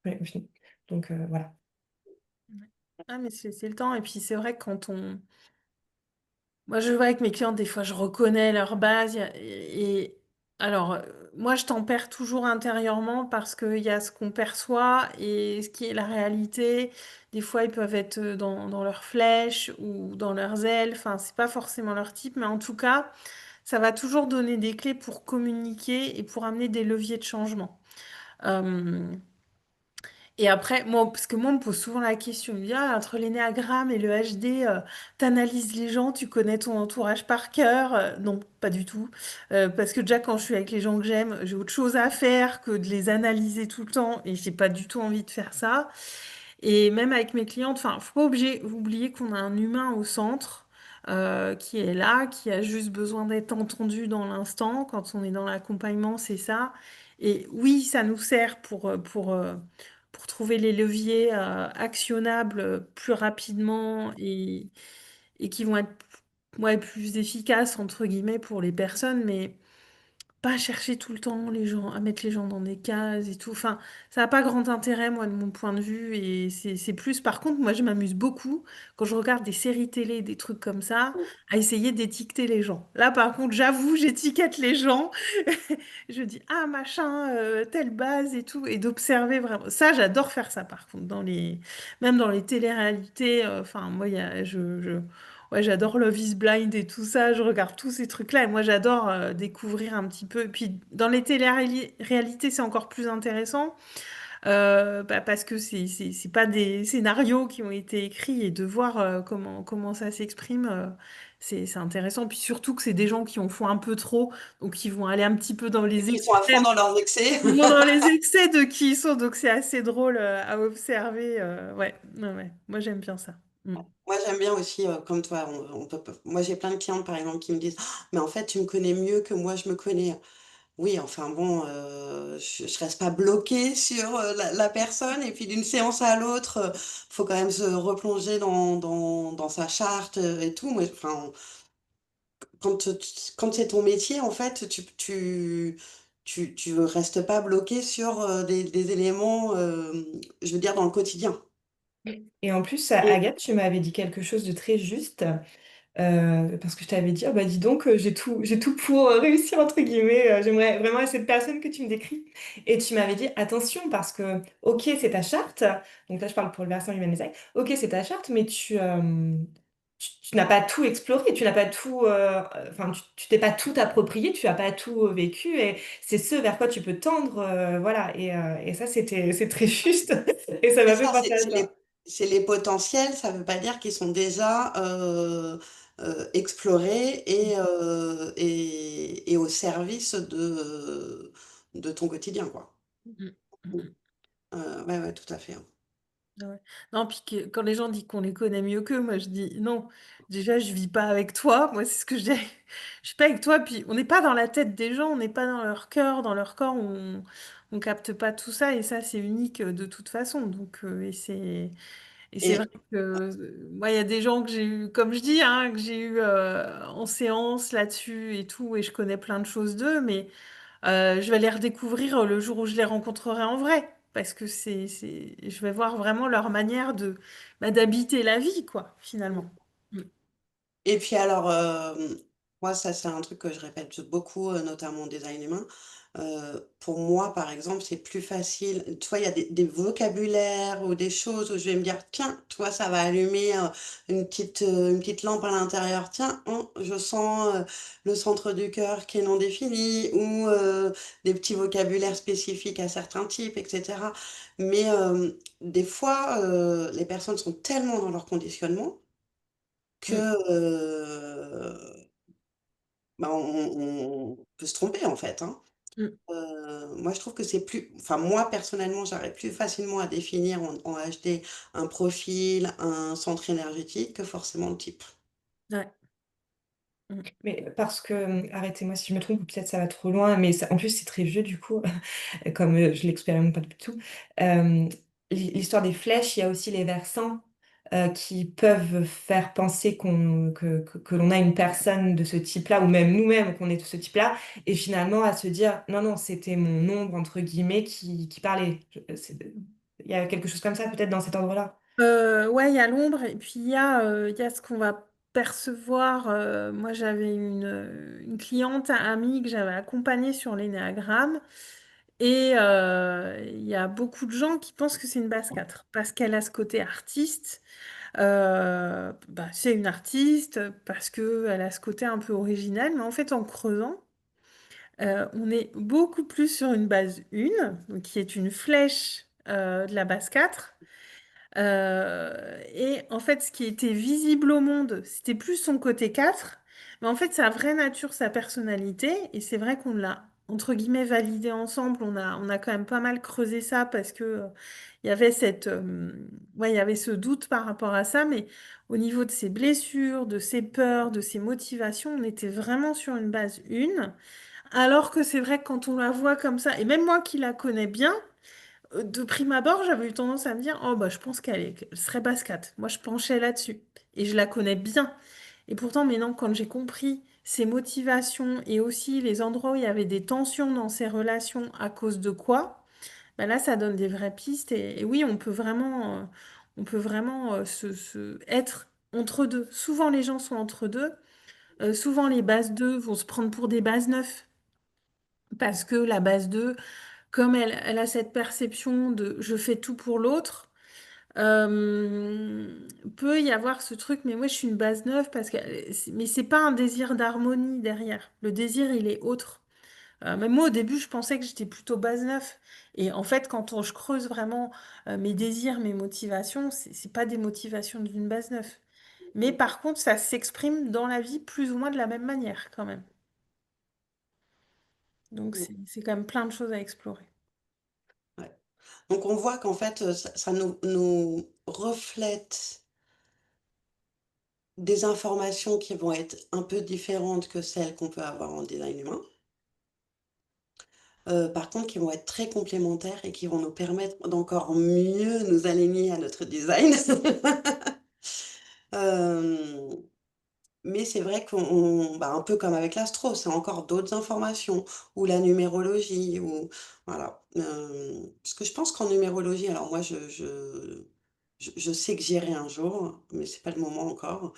Ouais, le confinement. Donc voilà. Ouais. Ah, mais c'est le temps. Et puis c'est vrai que moi, je vois avec mes clients, des fois, je reconnais leur base. Et alors, moi, je tempère toujours intérieurement parce qu'il y a ce qu'on perçoit et ce qui est la réalité. Des fois, ils peuvent être dans leurs flèches ou dans leurs ailes. Enfin, c'est pas forcément leur type, mais en tout cas, ça va toujours donner des clés pour communiquer et pour amener des leviers de changement. Euh, et après, moi, parce que moi, on me pose souvent la question, il me dit, ah, entre l'énéagramme et le HD, t'analyses les gens, tu connais ton entourage par cœur. Non, pas du tout. Parce que déjà, quand je suis avec les gens que j'aime, j'ai autre chose à faire que de les analyser tout le temps, et j'ai pas du tout envie de faire ça. Et même avec mes clientes, enfin, faut pas oublier qu'on a un humain au centre. Qui est là, qui a juste besoin d'être entendu dans l'instant. Quand on est dans l'accompagnement, c'est ça. Et oui, ça nous sert pour trouver les leviers actionnables plus rapidement et qui vont être ouais, plus efficaces, entre guillemets, pour les personnes, mais pas chercher tout le temps les gens, à mettre les gens dans des cases et tout. Enfin, ça n'a pas grand intérêt, moi, de mon point de vue. Et c'est plus, par contre, moi, je m'amuse beaucoup quand je regarde des séries télé, des trucs comme ça, à essayer d'étiqueter les gens. Là, par contre, j'avoue, j'étiquette les gens. Je dis, ah, machin, telle base et tout, et d'observer vraiment. Ça, j'adore faire ça, par contre, même dans les téléréalités. Enfin, moi, ouais, j'adore Love is Blind et tout ça. Je regarde tous ces trucs-là, et moi, j'adore découvrir un petit peu. Et puis, dans les téléréalités, c'est encore plus intéressant. Parce que c'est pas des scénarios qui ont été écrits et de voir comment ça s'exprime, c'est intéressant. Puis surtout que c'est des gens qui en font un peu trop, donc qui vont aller un petit peu dans Et les qui sont à fond extrêmes. dans leurs excès. Ils vont dans les excès de qui ils sont, donc c'est assez drôle à observer. Ouais, ouais, ouais. Moi j'aime bien ça. Mm. Moi, j'aime bien aussi, comme toi, moi j'ai plein de clientes par exemple qui me disent: «Ah, mais en fait, tu me connais mieux que moi je me connais». Oui, enfin bon, je reste pas bloquée sur la personne, et puis d'une séance à l'autre, faut quand même se replonger dans sa charte et tout. Moi, enfin, quand c'est ton métier, en fait, tu restes pas bloqué sur des éléments, je veux dire, dans le quotidien. Et en plus, Et Agathe, tu m'avais dit quelque chose de très juste. Parce que je t'avais dit, ah bah dis donc, j'ai tout pour réussir, entre guillemets. J'aimerais vraiment être cette personne que tu me décris. Et tu m'avais dit, attention, parce que, ok, c'est ta charte. Donc là, je parle pour le versant human design. Ok, c'est ta charte, mais tu tu n'as pas tout exploré, tu n'as pas tout, enfin, tu t'es pas tout approprié, tu n'as pas tout vécu, et c'est ce vers quoi tu peux tendre, voilà. Et ça, c'est très juste, et ça C'est m'a fait ça, penser à ça. c'est les potentiels, ça ne veut pas dire qu'ils sont déjà explorés et au service de ton quotidien, quoi. Mm, mm, Mm. mm. Ouais, ouais, tout à fait, hein. Ah ouais. Non, puis quand les gens disent qu'on les connaît mieux qu'eux, moi je dis non. Déjà, je vis pas avec toi. Moi, c'est ce que je dis. Je suis pas avec toi. Puis on n'est pas dans la tête des gens, on n'est pas dans leur cœur. Dans leur corps, on capte pas tout ça. Et ça, c'est unique de toute façon. Donc, et c'est vrai Et, que moi, il y a des gens que j'ai eu, comme je dis, hein, que j'ai eu en séance là-dessus et tout. Et je connais plein de choses d'eux. Mais je vais les redécouvrir le jour où je les rencontrerai en vrai, parce que je vais voir vraiment leur manière d'habiter la vie, quoi, finalement. Mm. Et puis alors, moi ça c'est un truc que je répète beaucoup, notamment en design humain. Pour moi, par exemple, c'est plus facile. Tu vois, il y a des vocabulaires ou des choses où je vais me dire: «Tiens, toi, ça va allumer, une petite lampe à l'intérieur. Tiens, je sens, le centre du cœur qui est non défini» ou des petits vocabulaires spécifiques à certains types et cetera. Mais des fois, les personnes sont tellement dans leur conditionnement que, Mm. bah, on peut se tromper, en fait, hein. Mm. Moi, je trouve que c'est plus enfin, moi, personnellement, j'arrive plus facilement à définir en HD un profil, un centre énergétique que forcément le type. Ouais. Mm. Mais parce que, arrêtez-moi si je me trompe, ou peut-être ça va trop loin, mais ça, en plus, c'est très vieux du coup, comme, je l'expérimente pas du tout. L'histoire des flèches, il y a aussi les versants, qui peuvent faire penser que l'on a une personne de ce type-là, ou même nous-mêmes qu'on est de ce type-là, et finalement à se dire: «Non, non, c'était mon ombre» entre guillemets qui parlait. Il y a quelque chose comme ça peut-être dans cet ordre-là? Ouais, il y a l'ombre, et puis il y a ce qu'on va percevoir. Moi, j'avais une cliente amie que j'avais accompagnée sur l'énéagramme. Et il y a beaucoup de gens qui pensent que c'est une basse 4 parce qu'elle a ce côté artiste. Bah, c'est une artiste parce qu'elle a ce côté un peu original, mais en fait, en creusant, on est beaucoup plus sur une base 1, donc qui est une flèche de la base 4. Et en fait, ce qui était visible au monde, c'était plus son côté 4, mais en fait, sa vraie nature, sa personnalité, et c'est vrai qu'on l'a, entre guillemets, validé ensemble, on a quand même pas mal creusé ça parce que il y avait ouais, il y avait ce doute par rapport à ça, mais au niveau de ses blessures, de ses peurs, de ses motivations, on était vraiment sur une base 1, alors que c'est vrai que quand on la voit comme ça, et même moi qui la connais bien, de prime abord, j'avais eu tendance à me dire, oh bah je pense qu'elle serait basse 4. Moi, je penchais là-dessus. Et je la connais bien. Et pourtant, maintenant, quand j'ai compris ses motivations et aussi les endroits où il y avait des tensions dans ses relations à cause de quoi, bah là, ça donne des vraies pistes. Et oui, on peut vraiment être entre deux. Souvent, les gens sont entre deux. Souvent, les bases 2 vont se prendre pour des bases 9 parce que la base 2 comme elle a cette perception de je fais tout pour l'autre, euh, peut y avoir ce truc, mais moi je suis une base neuve parce que mais c'est pas un désir d'harmonie derrière. Le désir, il est autre. Même moi au début, je pensais que j'étais plutôt base neuf. Et en fait, je creuse vraiment mes désirs, mes motivations, c'est pas des motivations d'une base neuf. Mais par contre, ça s'exprime dans la vie plus ou moins de la même manière quand même. Donc c'est quand même plein de choses à explorer. Ouais. Donc on voit qu'en fait, ça nous reflète des informations qui vont être un peu différentes que celles qu'on peut avoir en design humain. Par contre, qui vont être très complémentaires et qui vont nous permettre d'encore mieux nous aligner à notre design. Hem, mais c'est vrai bah, un peu comme avec l'astro, c'est encore d'autres informations ou la numérologie ou voilà. Parce que je pense qu'en numérologie, alors moi je sais que j'irai un jour, mais c'est pas le moment encore.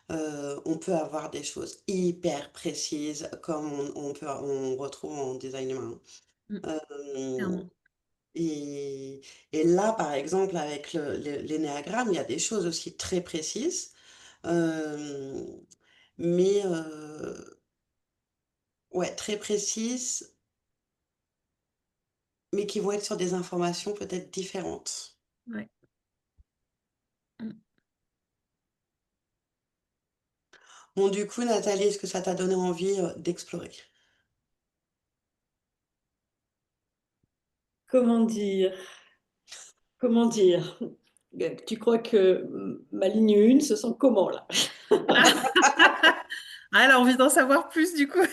On peut avoir des choses hyper précises comme on retrouve en design humain. Mm, Hem clairement. et là, par exemple, avec l'énéagramme, il y a des choses aussi très précises, euh, mais ouais, très précises, mais qui vont être sur des informations peut-être différentes. Ouais. Mm. Bon, du coup, Nathalie, est-ce que ça t'a donné envie d'explorer? Comment dire? Comment dire? Tu crois que ma ligne 1 se sent comment là? Ah, elle a envie d'en savoir plus du coup.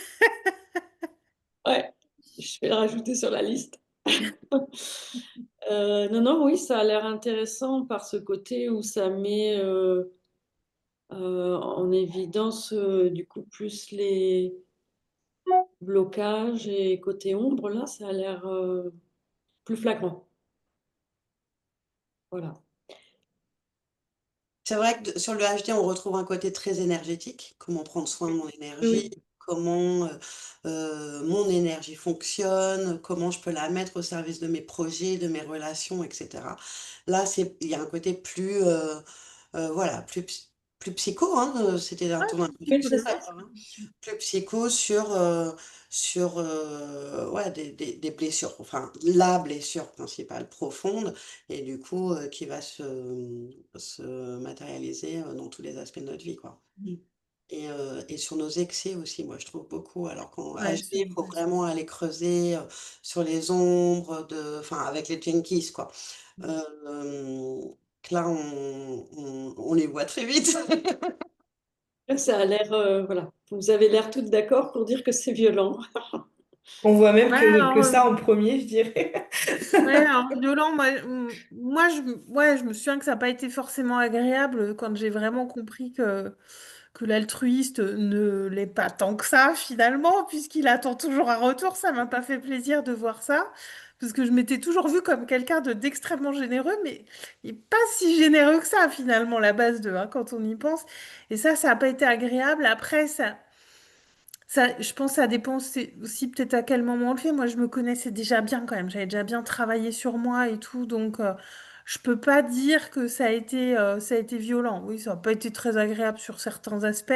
Ouais, je vais le rajouter sur la liste. Non, non, oui, ça a l'air intéressant par ce côté où ça met en évidence du coup plus les blocages et côté ombre, là, ça a l'air plus flagrant. Voilà. C'est vrai que sur le HD, on retrouve un côté très énergétique, comment prendre soin de mon énergie, Oui, comment mon énergie fonctionne, comment je peux la mettre au service de mes projets, de mes relations, etc. Là, il y a un côté plus, voilà, plus psycho, hein, c'était Ouais, ton oui, introduction c'est ça. d'ailleurs, hein. Plus psycho sur ouais, des blessures, enfin la blessure principale profonde, et du coup qui va se matérialiser dans tous les aspects de notre vie, quoi. Mm. Et sur nos excès aussi, moi je trouve beaucoup. Alors qu'en ouais, HD, c'est il faut vrai. vraiment aller creuser sur les ombres, enfin avec les junkies, quoi. Que là, on les voit très vite. Ça a l'air, voilà. Vous avez l'air toutes d'accord pour dire que c'est violent. On voit même Ouais, que alors, ça en premier, je dirais. ouais, alors violent, ouais, je me souviens que ça n'a pas été forcément agréable quand j'ai vraiment compris que l'altruiste ne l'est pas tant que ça finalement, puisqu'il attend toujours un retour. Ça m'a pas fait plaisir de voir ça, parce que je m'étais toujours vue comme quelqu'un d'extrêmement généreux, mais il n'est pas si généreux que ça finalement, la base de, hein, quand on y pense. Et ça n'a pas été agréable. Après, je pense que ça dépend aussi peut-être à quel moment on le fait. Moi, je me connaissais déjà bien quand même. J'avais déjà bien travaillé sur moi et tout. Donc, je peux pas dire que ça a été violent. Oui, ça n'a pas été très agréable sur certains aspects.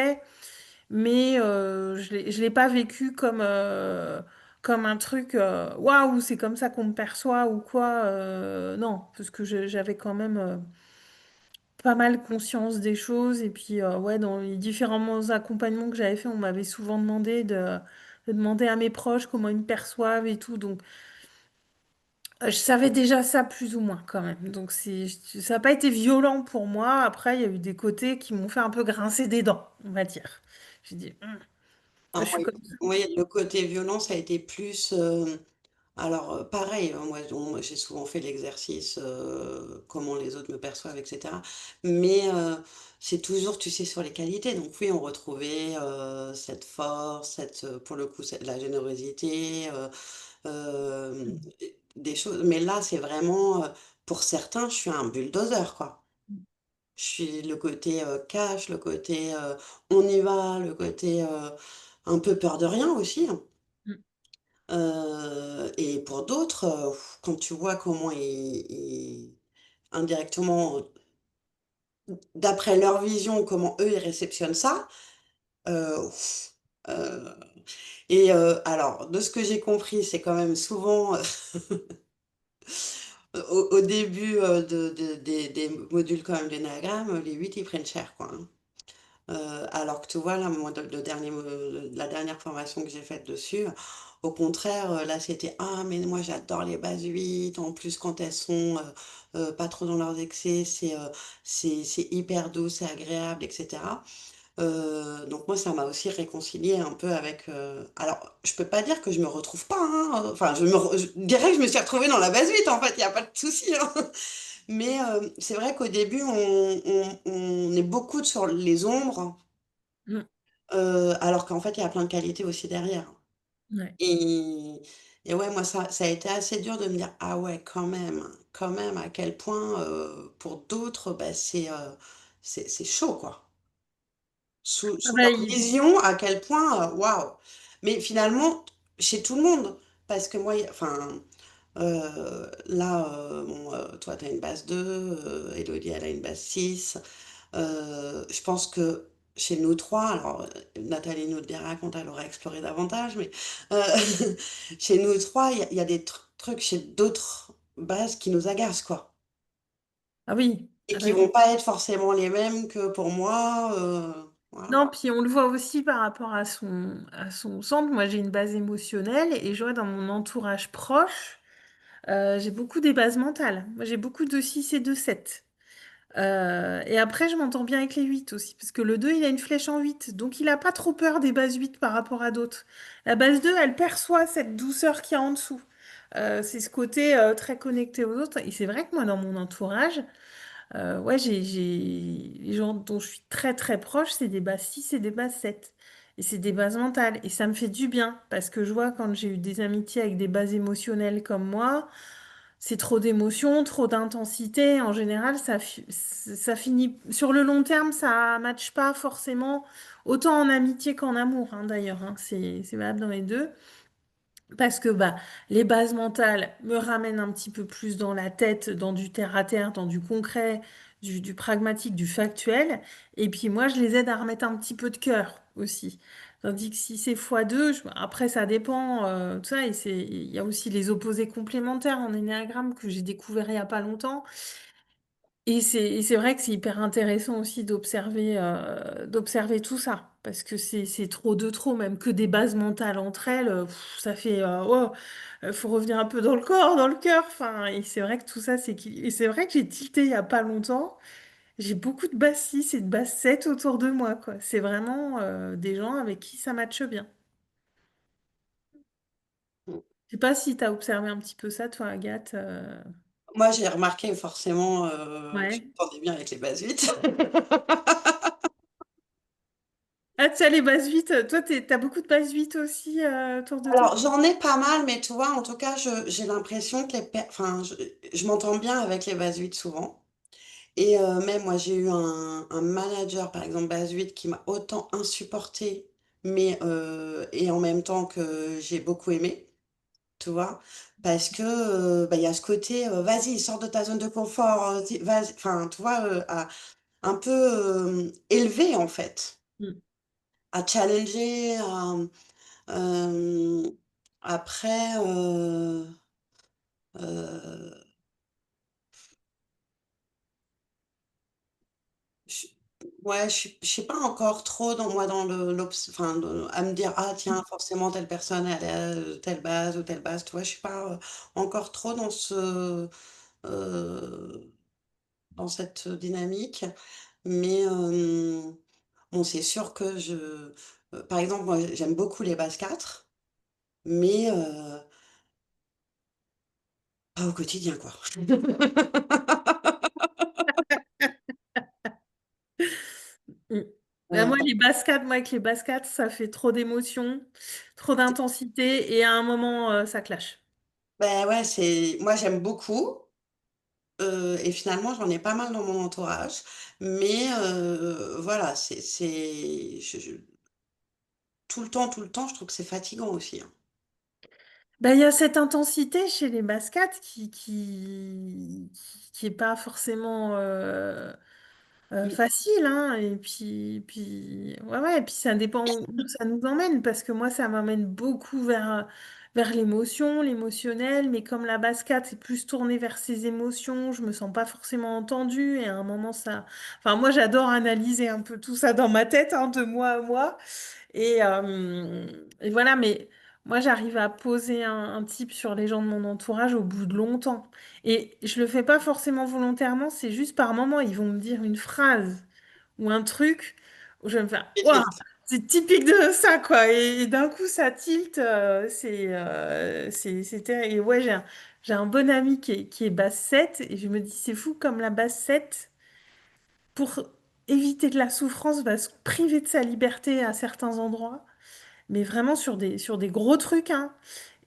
Mais je l'ai pas vécu comme un truc waouh, c'est comme ça qu'on me perçoit ou quoi. Non, parce que j'avais quand même pas mal conscience des choses. Et puis, ouais, dans les différents accompagnements que j'avais fait, on m'avait souvent demandé de demander à mes proches comment ils me perçoivent et tout. Donc, je savais déjà ça plus ou moins quand même. Donc, ça n'a pas été violent pour moi. Après, il y a eu des côtés qui m'ont fait un peu grincer des dents, on va dire. J'ai dit, je Alors, suis comme ça. oui, le côté violent, ça a été plus. Alors, pareil, hein, moi, j'ai souvent fait l'exercice, comment les autres me perçoivent, etc. Mais c'est toujours, tu sais, sur les qualités. Donc, oui, on retrouvait cette force, pour le coup, la générosité, euh, des choses. Mais là, c'est vraiment, pour certains, je suis un bulldozer, quoi. Je suis le côté cash, le côté on y va, le côté un peu peur de rien aussi, hein. Et pour d'autres, quand tu vois comment indirectement, d'après leur vision, comment eux ils réceptionnent ça, ouf, alors, de ce que j'ai compris, c'est quand même souvent au début des modules quand même d'énagramme, les 8 ils prennent cher, quoi, hein. Alors que tu vois, là, moi, la dernière formation que j'ai faite dessus, au contraire, là, c'était, ah, mais moi, j'adore les bases 8. En plus, quand elles sont pas trop dans leurs excès, c'est hyper doux, c'est agréable, etc. Donc, moi, ça m'a aussi réconcilié un peu avec. Alors, je peux pas dire que je me retrouve pas, hein. Enfin, je dirais que je me suis retrouvée dans la base 8, en fait, il n'y a pas de souci, hein. Mais c'est vrai qu'au début, on est beaucoup sur les ombres. Mm. Alors qu'en fait, il y a plein de qualités aussi derrière. Ouais. Et, et ouais, moi, ça a été assez dur de me dire, ah ouais, quand même, à quel point, pour d'autres, bah, c'est chaud, quoi. Ah Sous bah, leur vision, à quel point, waouh. Mais finalement, chez tout le monde, parce que moi, enfin, là, bon, toi, tu as une base 2, Elodie, elle a une base 6. je pense que chez nous trois, alors Nathalie nous le dira quand elle aura exploré davantage, mais euh, chez nous trois, il y a des trucs chez d'autres bases qui nous agacent, quoi. Ah oui, Et ah bah qui vont oui. pas être forcément les mêmes que pour moi. Voilà. Non, puis on le voit aussi par rapport à son centre. Moi, j'ai une base émotionnelle et je vois dans mon entourage proche, j'ai beaucoup des bases mentales. Moi, j'ai beaucoup de 6 et de 7. Et après, je m'entends bien avec les 8 aussi, parce que le 2 il a une flèche en 8 donc il n'a pas trop peur des bases 8 par rapport à d'autres. La base 2 elle perçoit cette douceur qu'il y a en dessous. C'est ce côté très connecté aux autres. Et c'est vrai que moi, dans mon entourage, ouais, les gens dont je suis très très proche, c'est des bases 6 et des bases 7. Et c'est des bases mentales. Et ça me fait du bien, parce que je vois quand j'ai eu des amitiés avec des bases émotionnelles comme moi, c'est trop d'émotions, trop d'intensité. En général, ça finit. Sur le long terme, ça matche pas forcément, autant en amitié qu'en amour, hein, d'ailleurs, hein. C'est valable dans les deux. Parce que bah, les bases mentales me ramènent un petit peu plus dans la tête, dans du terre-à-terre, dans du concret, du pragmatique, du factuel. Et puis moi, je les aide à remettre un petit peu de cœur aussi. Tandis que si c'est x2, après ça dépend, tout ça, il y a aussi les opposés complémentaires en énéagramme que j'ai découvert il n'y a pas longtemps. Et c'est vrai que c'est hyper intéressant aussi d'observer tout ça, parce que c'est trop de trop, même que des bases mentales entre elles, ça fait, oh, faut revenir un peu dans le corps, dans le cœur, enfin, et c'est vrai que tout ça, et c'est vrai que j'ai tilté il y a pas longtemps, j'ai beaucoup de bases 6 et de bases 7 autour de moi, quoi. C'est vraiment des gens avec qui ça matche bien. Je sais pas si tu as observé un petit peu ça, toi, Agathe. Moi, j'ai remarqué forcément que je Ouais. m'entendais bien avec les bases 8. Ah, tu as les bases 8, toi, t'as beaucoup de bases 8 aussi autour de toi? Alors, j'en ai pas mal, mais tu vois, en tout cas, j'ai l'impression que enfin, je m'entends bien avec les bases 8 souvent. Et même moi, j'ai eu un manager, par exemple, base 8, qui m'a autant insupporté, mais et en même temps que j'ai beaucoup aimé, tu vois, parce que bah, il y a ce côté, vas-y, sors de ta zone de confort, vas-y, enfin, tu vois, un peu élevé, en fait, Mm. à challenger, euh, après, euh, je, ouais, je suis pas encore trop dans moi dans enfin, à me dire ah tiens forcément telle personne elle a telle base ou telle base. Tu vois, je suis pas encore trop dans ce dans cette dynamique. Mais bon, c'est sûr que par exemple, moi j'aime beaucoup les bases 4 mais pas au quotidien quoi. Mm. Moi, Pas- les baskets, moi, avec les baskets, ça fait trop d'émotions, trop d'intensité, et à un moment, ça clash. Ben ouais, moi j'aime beaucoup. Et finalement, j'en ai pas mal dans mon entourage. Mais voilà, tout le temps, je trouve que c'est fatigant aussi, hein. Ben, il y a cette intensité chez les baskets qui est pas forcément Mm. facile, hein. Ouais, ouais, et puis ça dépend où ça nous emmène, parce que moi, ça m'emmène beaucoup vers l'émotion, l'émotionnel, mais comme la basket est plus tournée vers ses émotions, je me sens pas forcément entendue, et à un moment, ça... Enfin, moi, j'adore analyser un peu tout ça dans ma tête, hein, de moi à moi, et voilà, mais moi, j'arrive à poser un type sur les gens de mon entourage au bout de longtemps. Et je le fais pas forcément volontairement, c'est juste par moment, ils vont me dire une phrase ou un truc où je vais me faire waouh, c'est typique de ça, quoi. Et d'un coup, ça tilte. C'est terrible. Et ouais, j'ai un bon ami qui est basse 7 et je me dis, c'est fou comme la basse 7 pour éviter de la souffrance, va se priver de sa liberté à certains endroits, mais vraiment sur des gros trucs, hein.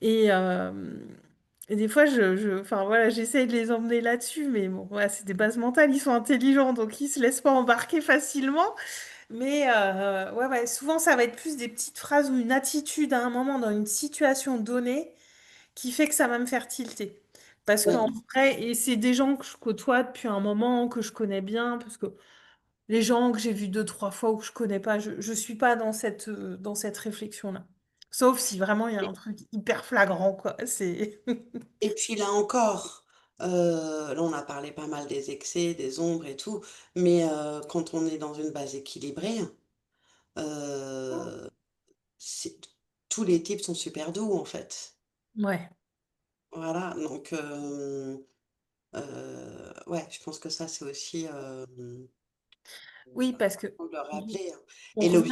Et, euh, et des fois, enfin, voilà, j'essaye de les emmener là-dessus, mais bon, voilà, c'est des bases mentales, ils sont intelligents, donc ils se laissent pas embarquer facilement. Mais ouais, ouais, souvent, ça va être plus des petites phrases ou une attitude à un moment dans une situation donnée qui fait que ça va me faire tilter. Parce qu'en Ouais. vrai, et c'est des gens que je côtoie depuis un moment, que je connais bien, parce que les gens que j'ai vus deux, trois fois ou que je connais pas, je suis pas dans cette réflexion-là. Sauf si vraiment il y a un truc hyper flagrant, quoi. C'est... Et puis là encore, là on a parlé pas mal des excès, des ombres et tout, mais quand on est dans une base équilibrée, euh, c'est- tous les types sont super doux en fait. Ouais. Voilà, donc ouais, je pense que ça c'est aussi Oui, parce que faut le rappeler, hein. on Et revient.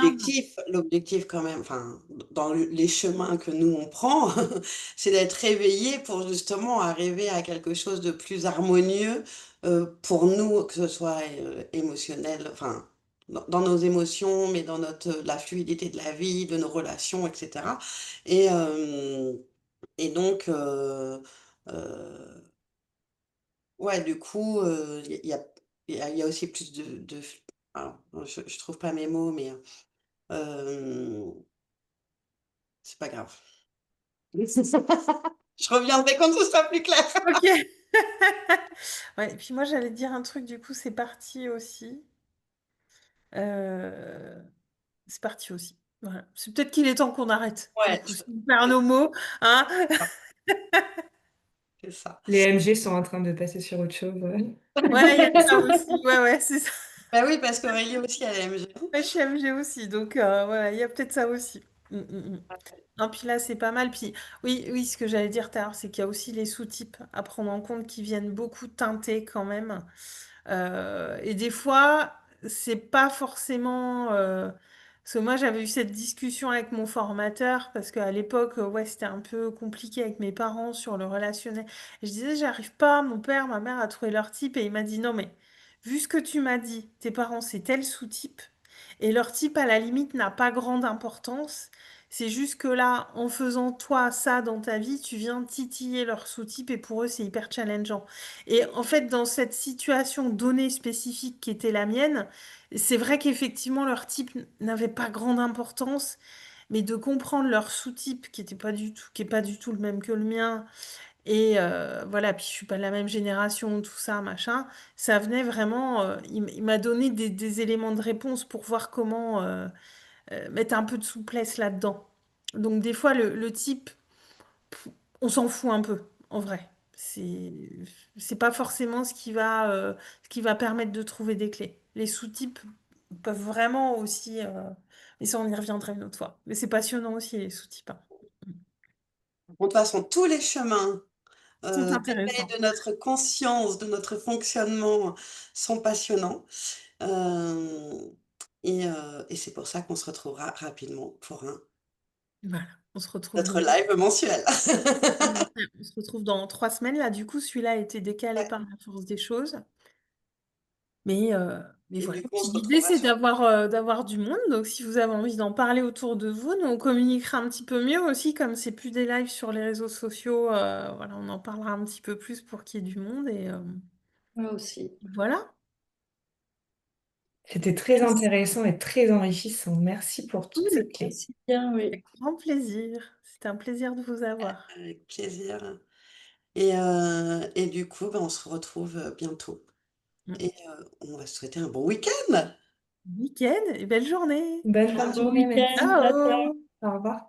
l'objectif quand même, enfin, dans les chemins que nous on prend, c'est d'être réveillé pour justement arriver à quelque chose de plus harmonieux pour nous, que ce soit émotionnel, enfin, dans nos émotions, mais dans la fluidité de la vie, de nos relations, etc. Et, euh, et donc, ouais, du coup, il y a aussi plus alors, je trouve pas mes mots, mais c'est pas grave. Je reviendrai quand ce sera plus clair. Ok. Ouais, et puis moi j'allais dire un truc, du coup, c'est parti aussi. Euh, C'est parti aussi. Voilà. C'est peut-être qu'il est temps qu'on arrête. Du Ouais, coup, si on perd nos mots, hein. c'est ça. Les MG sont en train de passer sur autre chose. Ouais, il y a ça aussi. Ouais, ouais, c'est ça. Bah oui, parce qu'Aurélie aussi, elle aime. Ouais, je suis MG aussi, donc voilà, il y a peut-être ça aussi. Non, puis là, c'est pas mal. Puis oui, oui, ce que j'allais dire tout à l'heure, c'est qu'il y a aussi les sous-types à prendre en compte qui viennent beaucoup teinter quand même. Et des fois, c'est pas forcément. Parce que moi, j'avais eu cette discussion avec mon formateur, parce qu'à l'époque, ouais, c'était un peu compliqué avec mes parents sur le relationnel. Et je disais, j'arrive pas, mon père, ma mère, à trouver leur type. Et il m'a dit, non, mais vu ce que tu m'as dit, tes parents, c'est tel sous-type. Et leur type, à la limite, n'a pas grande importance. C'est juste que là, en faisant toi ça dans ta vie, tu viens titiller leur sous-type et pour eux, c'est hyper challengeant. Et en fait, dans cette situation donnée spécifique qui était la mienne, c'est vrai qu'effectivement, leur type n'avait pas grande importance, mais de comprendre leur sous-type qui était pas du tout, qui est pas du tout le même que le mien, et voilà, puis je suis pas de la même génération, tout ça, machin, ça venait vraiment, il m'a donné des éléments de réponse pour voir comment mettre un peu de souplesse là-dedans. Donc des fois, le type, on s'en fout un peu, en vrai. C'est pas forcément ce qui va permettre de trouver des clés. Les sous-types peuvent vraiment aussi, mais ça, on y reviendra une autre fois. Mais c'est passionnant aussi, les sous-types, hein. Bon, de toute façon, tous les chemins C'est d'éveil intéressant. de notre conscience, de notre fonctionnement sont passionnants. Euh, et c'est pour ça qu'on se retrouvera rapidement pour Voilà, on se retrouve notre donc. live mensuel. On se retrouve dans 3 semaines. Là, du coup, celui-là a été décalé Ouais. par la force des choses. Mais, euh, mais Et voilà. du coup, on Puis se l'idée, retrouvera c'est sur. d'avoir du monde. Donc, si vous avez envie d'en parler autour de vous, nous, on communiquera un petit peu mieux aussi, comme c'est plus des lives sur les réseaux sociaux. Voilà, on en parlera un petit peu plus pour qu'il y ait du monde. Et Moi aussi. voilà. C'était très Merci, intéressant et très enrichissant. Merci pour toutes ces clés. merci bien, oui. Avec grand plaisir. C'était un plaisir de vous avoir. Avec plaisir. Et du coup, ben, on se retrouve bientôt. Et on va se souhaiter un bon week-end. Week-end et belle journée. Bonne fin de Bon journée, merci. week-end. Ciao, ciao. Ciao! Au revoir.